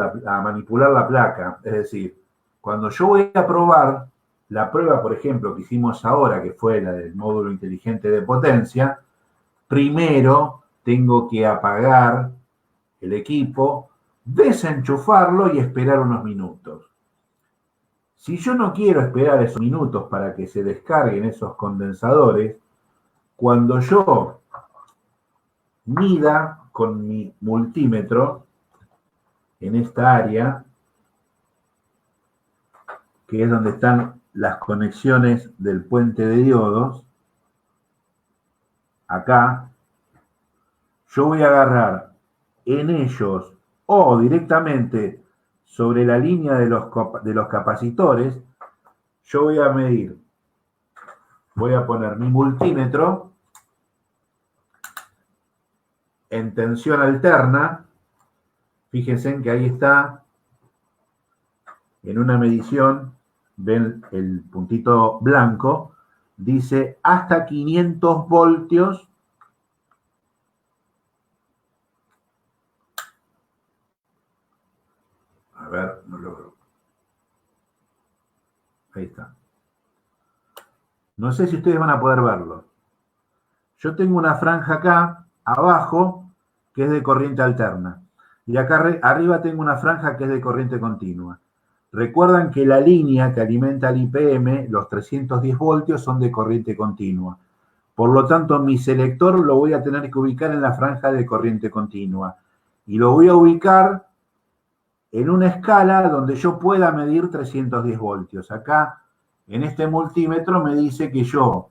la placa, es decir, cuando yo voy a probar la prueba, por ejemplo, que hicimos ahora, que fue la del módulo inteligente de potencia, primero tengo que apagar el equipo, desenchufarlo y esperar unos minutos. Si yo no quiero esperar esos minutos para que se descarguen esos condensadores, cuando yo mida con mi multímetro en esta área, que es donde están las conexiones del puente de diodos, acá, yo voy a agarrar en ellos o directamente sobre la línea de los capacitores, yo voy a medir, voy a poner mi multímetro en tensión alterna. Fíjense en que ahí está, en una medición, ven el puntito blanco, dice hasta 500 voltios. A ver, no logro. Ahí está. No sé si ustedes van a poder verlo. Yo tengo una franja acá, abajo, que es de corriente alterna. Y acá arriba tengo una franja que es de corriente continua. Recuerdan que la línea que alimenta al IPM, los 310 voltios, son de corriente continua. Por lo tanto, mi selector lo voy a tener que ubicar en la franja de corriente continua. Y lo voy a ubicar en una escala donde yo pueda medir 310 voltios. Acá, en este multímetro, me dice que yo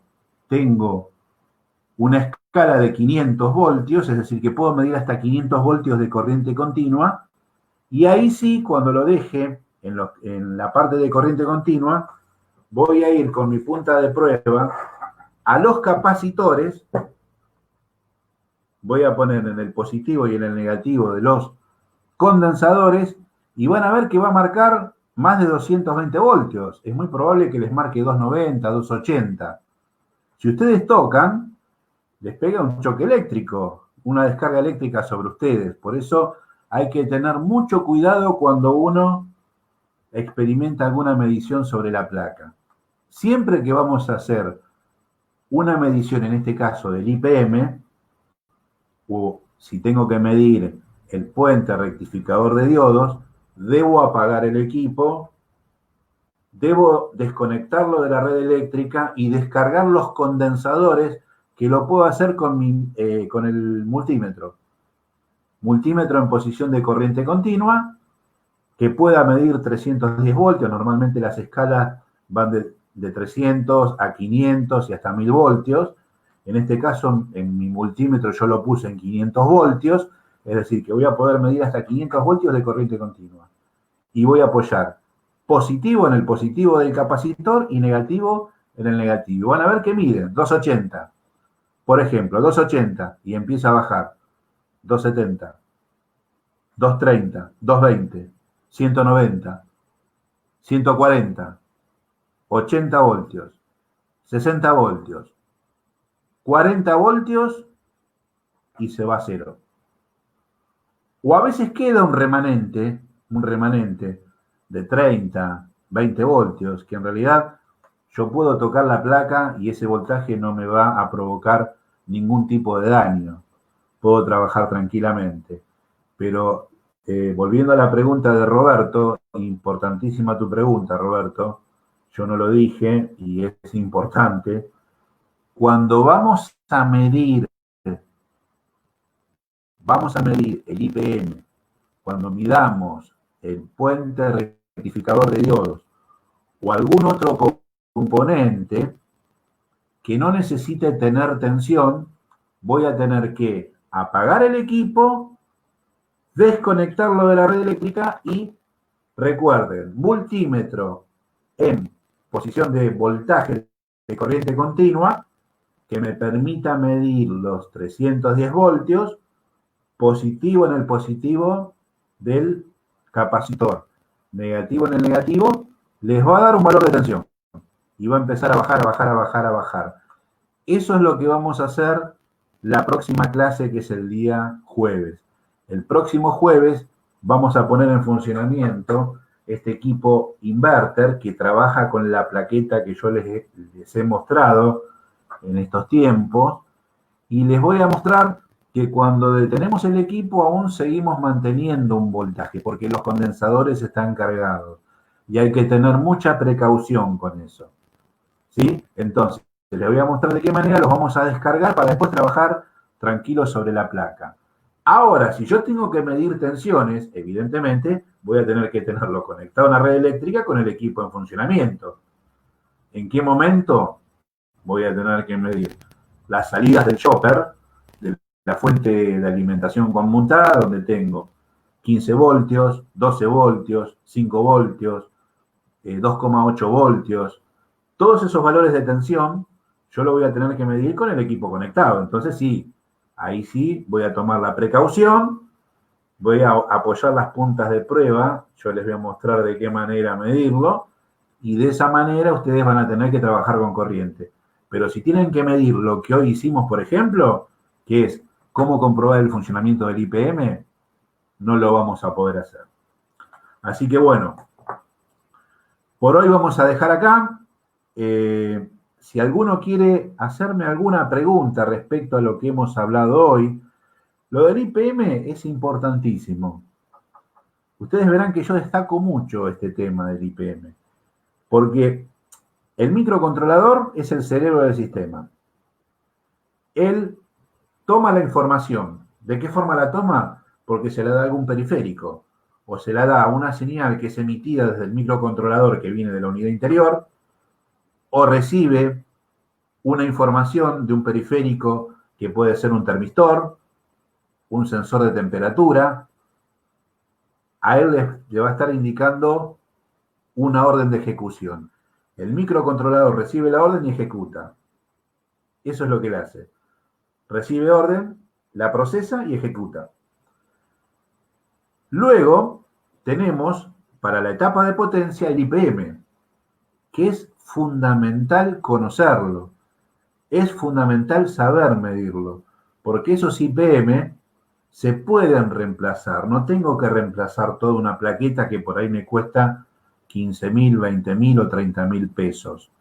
tengo una escala de 500 voltios, es decir, que puedo medir hasta 500 voltios de corriente continua, y ahí sí, cuando lo deje en la parte de corriente continua, voy a ir con mi punta de prueba a los capacitores, voy a poner en el positivo y en el negativo de los condensadores, y van a ver que va a marcar más de 220 voltios. Es muy probable que les marque 290, 280. Si ustedes tocan, les pega un choque eléctrico, una descarga eléctrica sobre ustedes. Por eso hay que tener mucho cuidado cuando uno experimenta alguna medición sobre la placa. Siempre que vamos a hacer una medición, en este caso del IPM, o si tengo que medir el puente rectificador de diodos, debo apagar el equipo, debo desconectarlo de la red eléctrica y descargar los condensadores, que lo puedo hacer con el multímetro. Multímetro en posición de corriente continua, que pueda medir 310 voltios. Normalmente las escalas van de 300 a 500 y hasta 1000 voltios. En este caso, en mi multímetro yo lo puse en 500 voltios, es decir, que voy a poder medir hasta 500 voltios de corriente continua. Y voy a apoyar positivo en el positivo del capacitor y negativo en el negativo. Van a ver que miden 280. Por ejemplo, 280 y empieza a bajar. 270, 230, 220, 190, 140, 80 voltios, 60 voltios, 40 voltios y se va a cero. O a veces queda un remanente de 30, 20 voltios, que en realidad yo puedo tocar la placa y ese voltaje no me va a provocar ningún tipo de daño. Puedo trabajar tranquilamente. Pero volviendo a la pregunta de Roberto, importantísima tu pregunta, Roberto, yo no lo dije y es importante. Cuando vamos a medir el IPM, cuando midamos el puente rectificador de diodos o algún otro componente que no necesite tener tensión, voy a tener que apagar el equipo, desconectarlo de la red eléctrica y recuerden, multímetro en posición de voltaje de corriente continua que me permita medir los 310 voltios positivo en el positivo del capacitor, negativo en el negativo, les va a dar un valor de tensión y va a empezar a bajar, a bajar, a bajar, a bajar. Eso es lo que vamos a hacer la próxima clase, que es el día jueves. El próximo jueves vamos a poner en funcionamiento este equipo inverter que trabaja con la plaqueta que yo les he mostrado en estos tiempos, y les voy a mostrar que cuando detenemos el equipo aún seguimos manteniendo un voltaje porque los condensadores están cargados y hay que tener mucha precaución con eso. ¿Sí? Entonces, les voy a mostrar de qué manera los vamos a descargar para después trabajar tranquilos sobre la placa. Ahora, si yo tengo que medir tensiones, evidentemente voy a tener que tenerlo conectado a una red eléctrica con el equipo en funcionamiento. ¿En qué momento voy a tener que medir las salidas del chopper, de la fuente de alimentación conmutada, donde tengo 15 voltios, 12 voltios, 5 voltios, 2,8 voltios? Todos esos valores de tensión yo lo voy a tener que medir con el equipo conectado. Entonces sí, ahí sí voy a tomar la precaución, voy a apoyar las puntas de prueba, yo les voy a mostrar de qué manera medirlo, y de esa manera ustedes van a tener que trabajar con corriente. Pero si tienen que medir lo que hoy hicimos, por ejemplo, que es cómo comprobar el funcionamiento del IPM, no lo vamos a poder hacer. Así que bueno, por hoy vamos a dejar acá. Si alguno quiere hacerme alguna pregunta respecto a lo que hemos hablado hoy, lo del IPM es importantísimo. Ustedes verán que yo destaco mucho este tema del IPM, porque el microcontrolador es el cerebro del sistema. Él toma la información. ¿De qué forma la toma? Porque se la da algún periférico, o se la da una señal que es emitida desde el microcontrolador que viene de la unidad interior, o recibe una información de un periférico que puede ser un termistor, un sensor de temperatura. A él le va a estar indicando una orden de ejecución. El microcontrolador recibe la orden y ejecuta. Eso es lo que él hace. Recibe orden, la procesa y ejecuta. Luego tenemos para la etapa de potencia el IPM, que es fundamental conocerlo. Es fundamental saber medirlo, porque esos IPM se pueden reemplazar. No tengo que reemplazar toda una plaqueta que por ahí me cuesta 15.000, 20.000 o 30.000 pesos.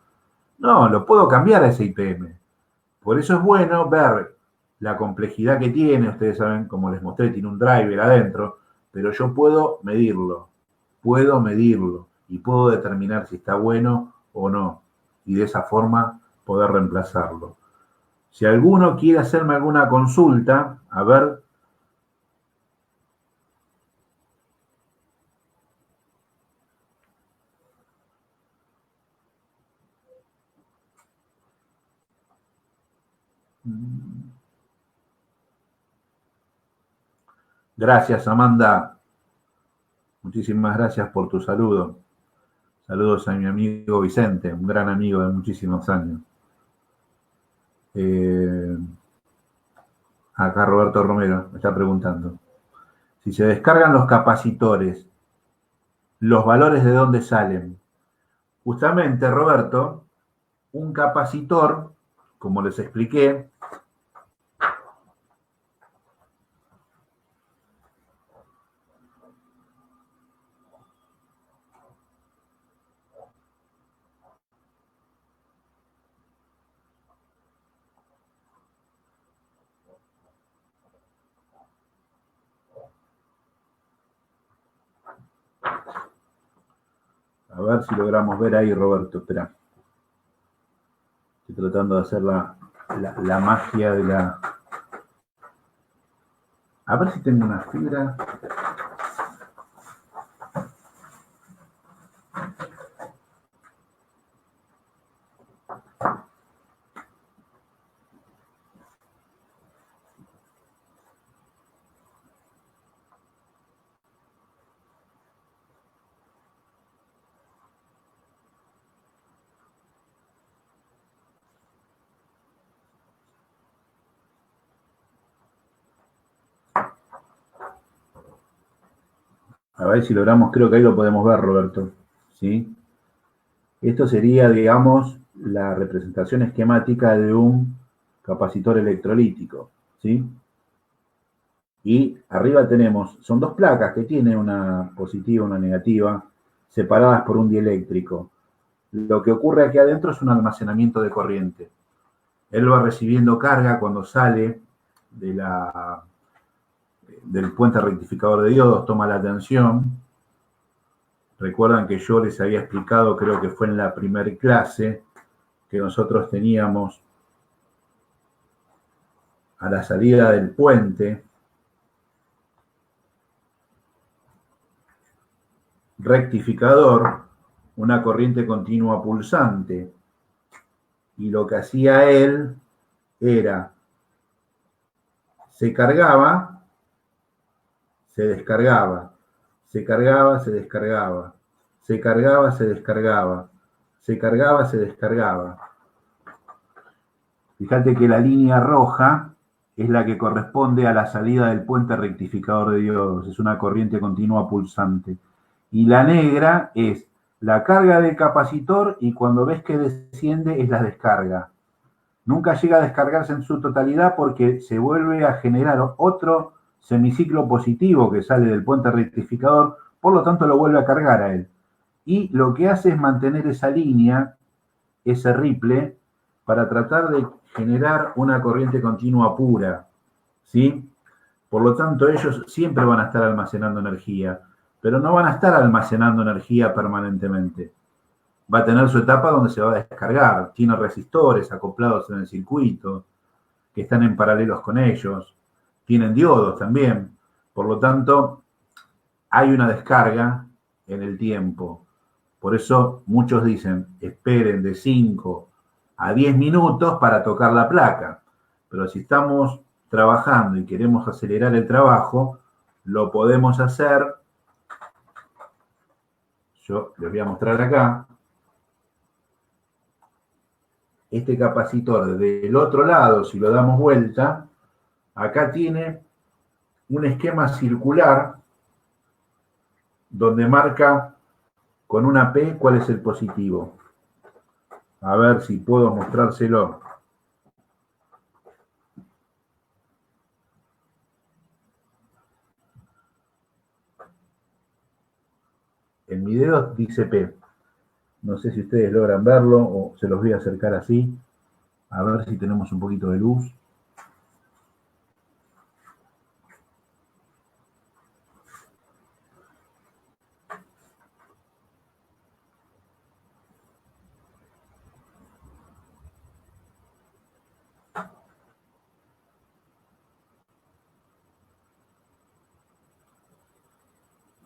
No, lo puedo cambiar a ese IPM. Por eso es bueno ver la complejidad que tiene. Ustedes saben, como les mostré, tiene un driver adentro, pero yo puedo medirlo y puedo determinar si está bueno o no, y de esa forma poder reemplazarlo. Si alguno quiere hacerme alguna consulta, a ver. Gracias, Amanda. Muchísimas gracias por tu saludo. Saludos a mi amigo Vicente, un gran amigo de muchísimos años. Acá Roberto Romero me está preguntando. Si se descargan los capacitores, ¿los valores de dónde salen? Justamente, Roberto, un capacitor, como les expliqué, a ver si logramos ver ahí, Roberto, espera. Estoy tratando de hacer la magia de la... A ver si tengo una fibra. A ver si logramos, creo que ahí lo podemos ver, Roberto. ¿Sí? Esto sería, digamos, la representación esquemática de un capacitor electrolítico. ¿Sí? Y arriba tenemos, son dos placas que tienen una positiva y una negativa, separadas por un dieléctrico. Lo que ocurre aquí adentro es un almacenamiento de corriente. Él va recibiendo carga cuando sale del puente rectificador de diodos, toma la tensión. Recuerdan que yo les había explicado, creo que fue en la primera clase, que nosotros teníamos a la salida del puente rectificador una corriente continua pulsante. Y lo que hacía él era, se cargaba, se descargaba, se cargaba, se descargaba, se cargaba, se descargaba, se cargaba, se descargaba. Fíjate que la línea roja es la que corresponde a la salida del puente rectificador de diodos, es una corriente continua pulsante. Y la negra es la carga del capacitor y cuando ves que desciende es la descarga. Nunca llega a descargarse en su totalidad porque se vuelve a generar otro semiciclo positivo que sale del puente rectificador, por lo tanto lo vuelve a cargar a él. Y lo que hace es mantener esa línea, ese ripple, para tratar de generar una corriente continua pura, ¿sí? Por lo tanto, ellos siempre van a estar almacenando energía, pero no van a estar almacenando energía permanentemente. Va a tener su etapa donde se va a descargar. Tiene resistores acoplados en el circuito que están en paralelos con ellos. Tienen diodos también. Por lo tanto, hay una descarga en el tiempo. Por eso muchos dicen, esperen de 5 a 10 minutos para tocar la placa. Pero si estamos trabajando y queremos acelerar el trabajo, lo podemos hacer. Yo les voy a mostrar acá. Este capacitor del otro lado, si lo damos vuelta, acá tiene un esquema circular donde marca con una P cuál es el positivo. A ver si puedo mostrárselo. En mi dedo dice P. No sé si ustedes logran verlo o se los voy a acercar así. A ver si tenemos un poquito de luz.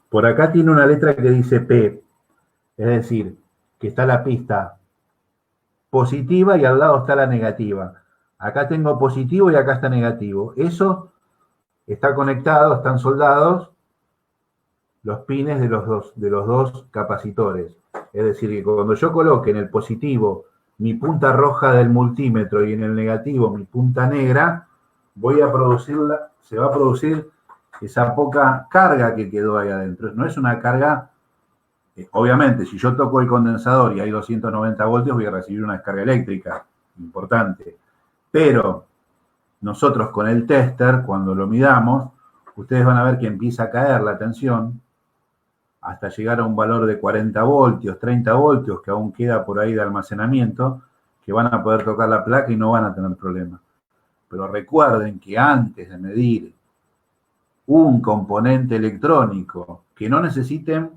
Por acá tiene una letra que dice P, es decir, que está la pista positiva y al lado está la negativa. Acá tengo positivo y acá está negativo. Eso está conectado, están soldados los pines de los dos capacitores. Es decir, que cuando yo coloque en el positivo mi punta roja del multímetro y en el negativo mi punta negra, se va a producir esa poca carga que quedó ahí adentro. No es una carga, obviamente, si yo toco el condensador y hay 290 voltios, voy a recibir una descarga eléctrica importante. Pero nosotros con el tester, cuando lo midamos, ustedes van a ver que empieza a caer la tensión hasta llegar a un valor de 40 voltios, 30 voltios, que aún queda por ahí de almacenamiento, que van a poder tocar la placa y no van a tener problema. Pero recuerden que antes de medir un componente electrónico, que no necesiten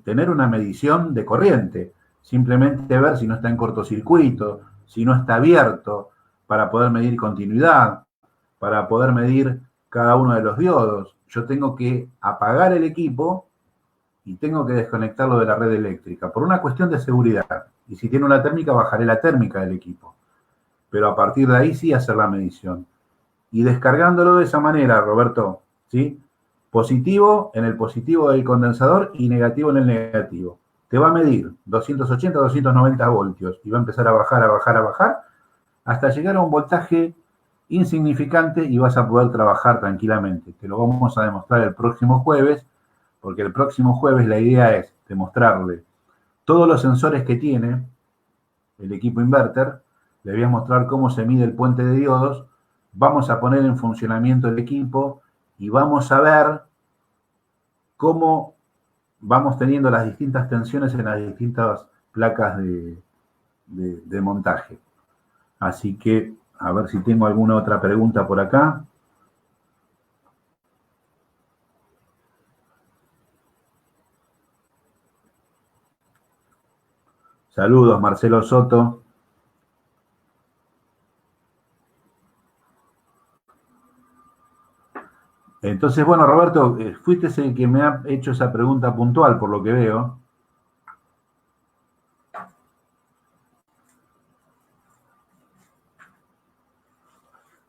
tener una medición de corriente, simplemente ver si no está en cortocircuito, si no está abierto, para poder medir continuidad, para poder medir cada uno de los diodos. Yo tengo que apagar el equipo y tengo que desconectarlo de la red eléctrica, por una cuestión de seguridad. Y si tiene una térmica, bajaré la térmica del equipo. Pero a partir de ahí sí hacer la medición. Y descargándolo de esa manera, Roberto, ¿sí? Positivo en el positivo del condensador y negativo en el negativo. Te va a medir 280, 290 voltios y va a empezar a bajar, a bajar, a bajar, hasta llegar a un voltaje insignificante y vas a poder trabajar tranquilamente. Te lo vamos a demostrar el próximo jueves, porque el próximo jueves la idea es demostrarle todos los sensores que tiene el equipo inverter, le voy a mostrar cómo se mide el puente de diodos, vamos a poner en funcionamiento el equipo y vamos a ver cómo vamos teniendo las distintas tensiones en las distintas placas de montaje. Así que, a ver si tengo alguna otra pregunta por acá. Saludos, Marcelo Soto. Entonces, bueno, Roberto, fuiste el que me ha hecho esa pregunta puntual, por lo que veo.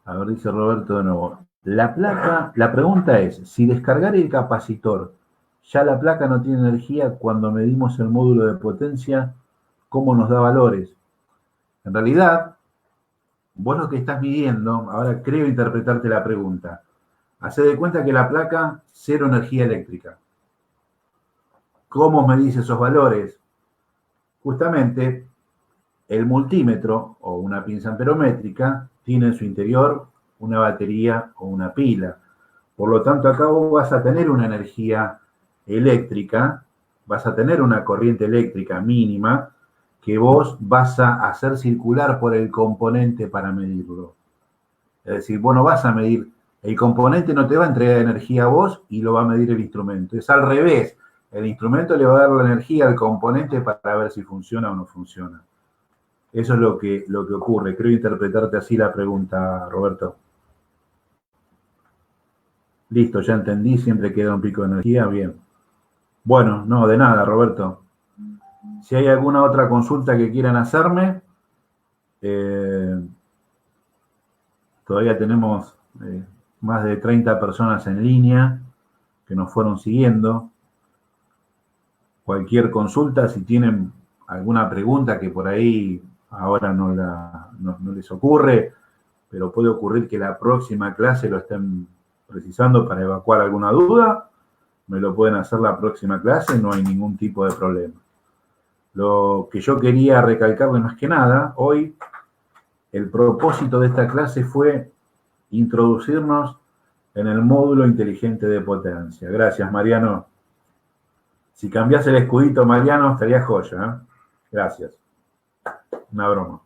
A ver, dice Roberto de nuevo. La placa, la pregunta es, si descargar el capacitor, ya la placa no tiene energía cuando medimos el módulo de potencia, ¿cómo nos da valores? En realidad, vos lo que estás midiendo, ahora creo interpretarte la pregunta, hacé de cuenta que la placa, cero energía eléctrica. ¿Cómo medís esos valores? Justamente, el multímetro o una pinza amperométrica tiene en su interior una batería o una pila. Por lo tanto, acá vos vas a tener una energía eléctrica, vas a tener una corriente eléctrica mínima que vos vas a hacer circular por el componente para medirlo. Es decir, vos no vas a medir, el componente no te va a entregar energía a vos y lo va a medir el instrumento. Es al revés, el instrumento le va a dar la energía al componente para ver si funciona o no funciona. Eso es lo que ocurre. Creo interpretarte así la pregunta, Roberto. Listo, ya entendí, siempre queda un pico de energía, bien. Bueno, no, de nada, Roberto. Si hay alguna otra consulta que quieran hacerme, todavía tenemos más de 30 personas en línea que nos fueron siguiendo. Cualquier consulta, si tienen alguna pregunta que por ahí ahora no les ocurre, pero puede ocurrir que la próxima clase lo estén precisando para evacuar alguna duda, me lo pueden hacer la próxima clase, no hay ningún tipo de problema. Lo que yo quería recalcarle más que nada, hoy, el propósito de esta clase fue introducirnos en el módulo inteligente de potencia. Gracias, Mariano. Si cambias el escudito, Mariano, estaría joya, ¿eh? Gracias. Una broma.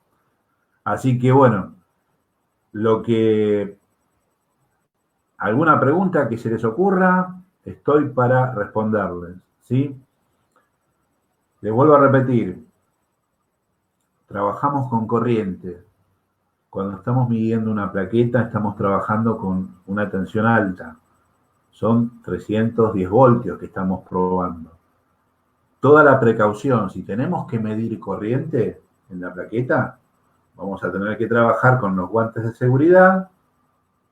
Así que, bueno, alguna pregunta que se les ocurra, estoy para responderles, ¿sí? Les vuelvo a repetir, trabajamos con corriente. Cuando estamos midiendo una plaqueta, estamos trabajando con una tensión alta. Son 310 voltios que estamos probando. Toda la precaución, si tenemos que medir corriente en la plaqueta, vamos a tener que trabajar con los guantes de seguridad,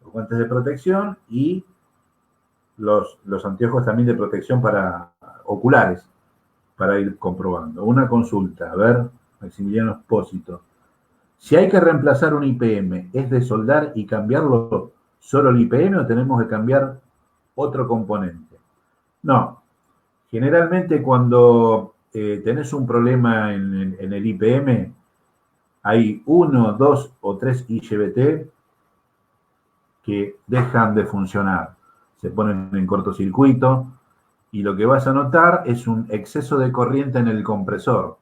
los guantes de protección y los anteojos también de protección para oculares. para ir comprobando. Una consulta, a ver, Maximiliano Espósito. Si hay que reemplazar un IPM, ¿es de soldar y cambiarlo solo el IPM o tenemos que cambiar otro componente? No. Generalmente cuando tenés un problema en el IPM, hay 1, 2 o 3 IGBT que dejan de funcionar. Se ponen en cortocircuito y lo que vas a notar es un exceso de corriente en el compresor.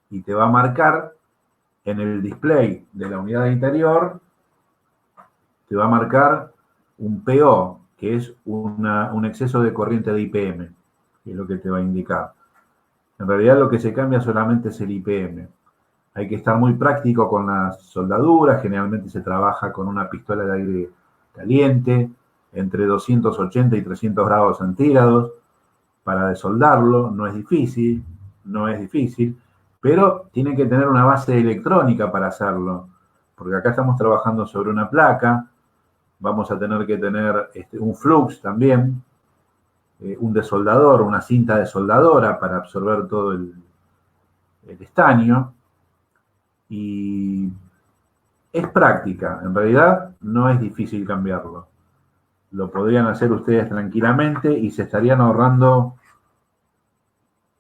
Y te va a marcar en el display de la unidad interior, te va a marcar un PO, que es un exceso de corriente de IPM, que es lo que te va a indicar. En realidad lo que se cambia solamente es el IPM. Hay que estar muy práctico con las soldaduras, generalmente se trabaja con una pistola de aire caliente, entre 280 y 300 grados centígrados, para desoldarlo. No es difícil, pero tiene que tener una base electrónica para hacerlo, porque acá estamos trabajando sobre una placa, vamos a tener que tener un flux también, un desoldador, una cinta desoldadora para absorber todo el estaño, y es práctica, en realidad no es difícil cambiarlo. Lo podrían hacer ustedes tranquilamente y se estarían ahorrando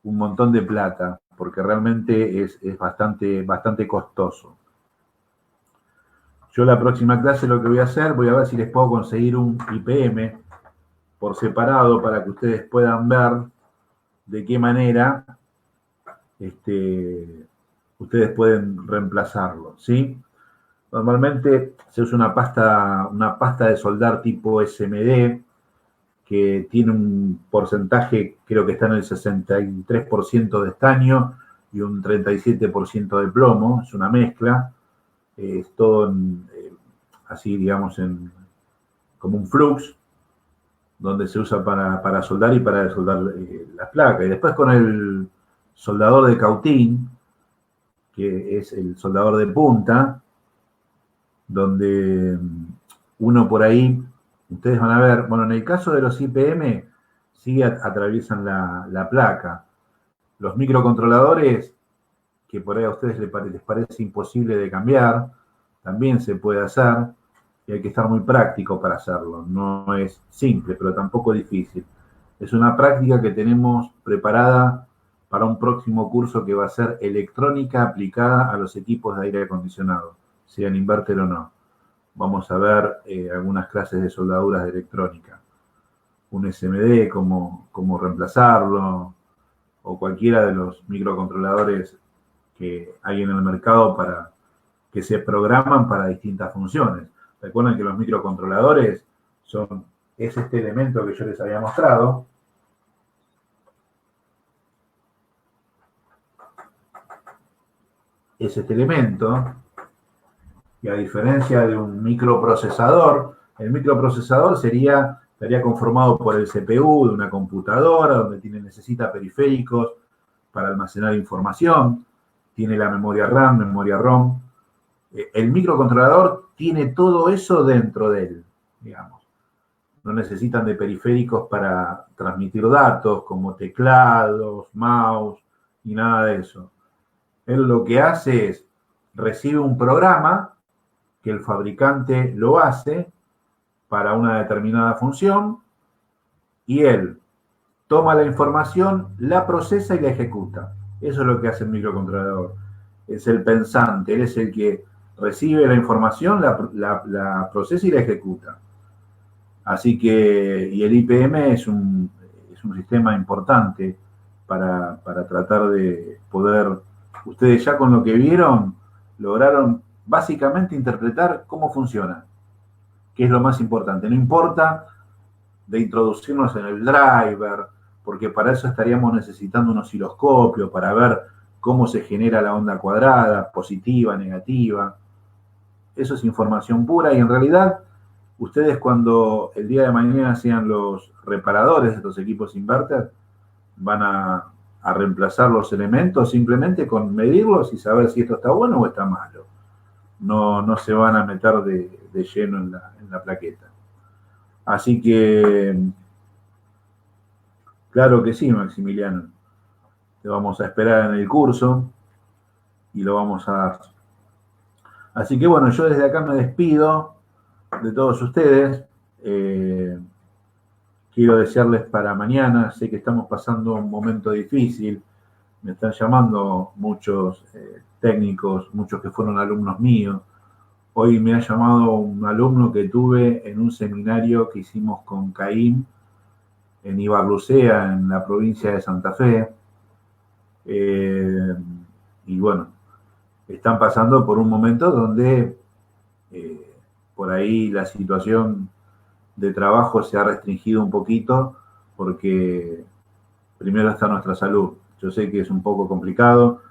un montón de plata, porque realmente es bastante costoso. Yo la próxima clase lo que voy a hacer, voy a ver si les puedo conseguir un IPM por separado para que ustedes puedan ver de qué manera ustedes pueden reemplazarlo, ¿sí? Normalmente se usa una pasta de soldar tipo SMD, que tiene un porcentaje, creo que está en el 63% de estaño y un 37% de plomo, es una mezcla, es todo así, digamos, como un flux, donde se usa para soldar y para desoldar las placas. Y después con el soldador de cautín, que es el soldador de punta, donde uno por ahí, ustedes van a ver, bueno, en el caso de los IPM, sí atraviesan la placa. Los microcontroladores, que por ahí a ustedes les parece imposible de cambiar, también se puede hacer, y hay que estar muy práctico para hacerlo. No es simple, pero tampoco difícil. Es una práctica que tenemos preparada para un próximo curso que va a ser electrónica aplicada a los equipos de aire acondicionado, sean inverter o no. Vamos a ver algunas clases de soldaduras de electrónica. Un SMD, cómo reemplazarlo, o cualquiera de los microcontroladores que hay en el mercado que se programan para distintas funciones. Recuerden que los microcontroladores es este elemento que yo les había mostrado. Es este elemento, y a diferencia de un microprocesador, el microprocesador estaría conformado por el CPU de una computadora, donde necesita periféricos para almacenar información, tiene la memoria RAM, memoria ROM. El microcontrolador tiene todo eso dentro de él, digamos. No necesitan de periféricos para transmitir datos, como teclados, mouse, ni nada de eso. Él lo que hace es, recibe un programa que el fabricante lo hace para una determinada función, y él toma la información, la procesa y la ejecuta. Eso es lo que hace el microcontrolador. Es el pensante, él es el que recibe la información, la procesa y la ejecuta. Así que, y el IPM es un sistema importante para tratar de poder, ustedes ya con lo que vieron, lograron básicamente interpretar cómo funciona, que es lo más importante. No importa de introducirnos en el driver, porque para eso estaríamos necesitando un osciloscopio para ver cómo se genera la onda cuadrada, positiva, negativa. Eso es información pura, y en realidad ustedes, cuando el día de mañana sean los reparadores de estos equipos inverter, van a reemplazar los elementos simplemente con medirlos y saber si esto está bueno o está malo. No se van a meter de lleno en la plaqueta. Así que, claro que sí, Maximiliano. te vamos a esperar en el curso y lo vamos a dar. Así que bueno, yo desde acá me despido de todos ustedes. Quiero desearles para mañana, sé que estamos pasando un momento difícil, me están llamando muchos técnicos, muchos que fueron alumnos míos. Hoy me ha llamado un alumno que tuve en un seminario que hicimos con Caín en Ibarlucea, en la provincia de Santa Fe. Y bueno, están pasando por un momento donde por ahí la situación de trabajo se ha restringido un poquito porque primero está nuestra salud. Yo sé que es un poco complicado,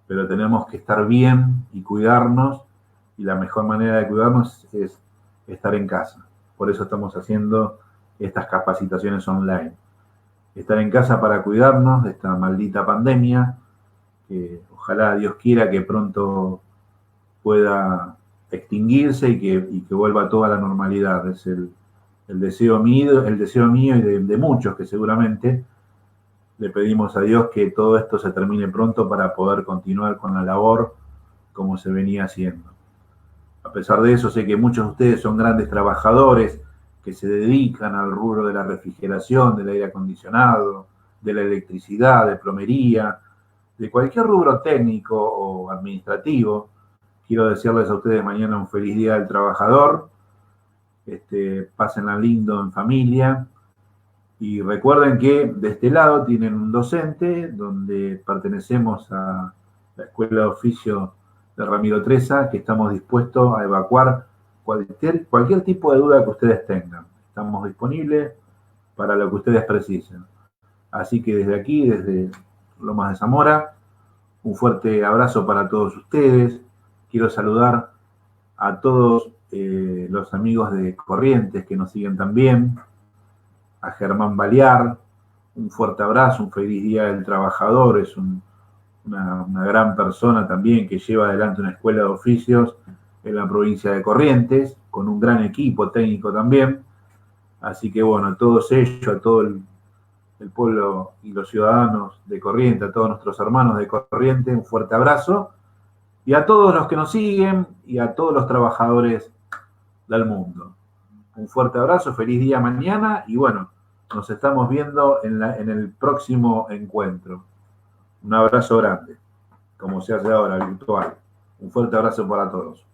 pero tenemos que estar bien y cuidarnos, y la mejor manera de cuidarnos es estar en casa. Por eso estamos haciendo estas capacitaciones online. Estar en casa para cuidarnos de esta maldita pandemia, que ojalá Dios quiera que pronto pueda extinguirse y que vuelva toda la normalidad. Es el deseo mío y de muchos que seguramente le pedimos a Dios que todo esto se termine pronto para poder continuar con la labor como se venía haciendo. A pesar de eso, sé que muchos de ustedes son grandes trabajadores que se dedican al rubro de la refrigeración, del aire acondicionado, de la electricidad, de plomería, de cualquier rubro técnico o administrativo. Quiero desearles a ustedes mañana un feliz día del trabajador. Pásenla lindo en familia. Y recuerden que de este lado tienen un docente, donde pertenecemos a la Escuela de Oficio de Ramiro Treza, que estamos dispuestos a evacuar cualquier tipo de duda que ustedes tengan. Estamos disponibles para lo que ustedes precisen. Así que desde aquí, desde Lomas de Zamora, un fuerte abrazo para todos ustedes. Quiero saludar a todos los amigos de Corrientes que nos siguen también, a Germán Balear, un fuerte abrazo, un feliz día del trabajador, es una gran persona también que lleva adelante una escuela de oficios en la provincia de Corrientes, con un gran equipo técnico también. Así que bueno, a todos ellos, a todo el pueblo y los ciudadanos de Corrientes, a todos nuestros hermanos de Corrientes, un fuerte abrazo. Y a todos los que nos siguen y a todos los trabajadores del mundo. Un fuerte abrazo, feliz día mañana y bueno, nos estamos viendo en el próximo encuentro. Un abrazo grande, como se hace ahora, virtual. Un fuerte abrazo para todos.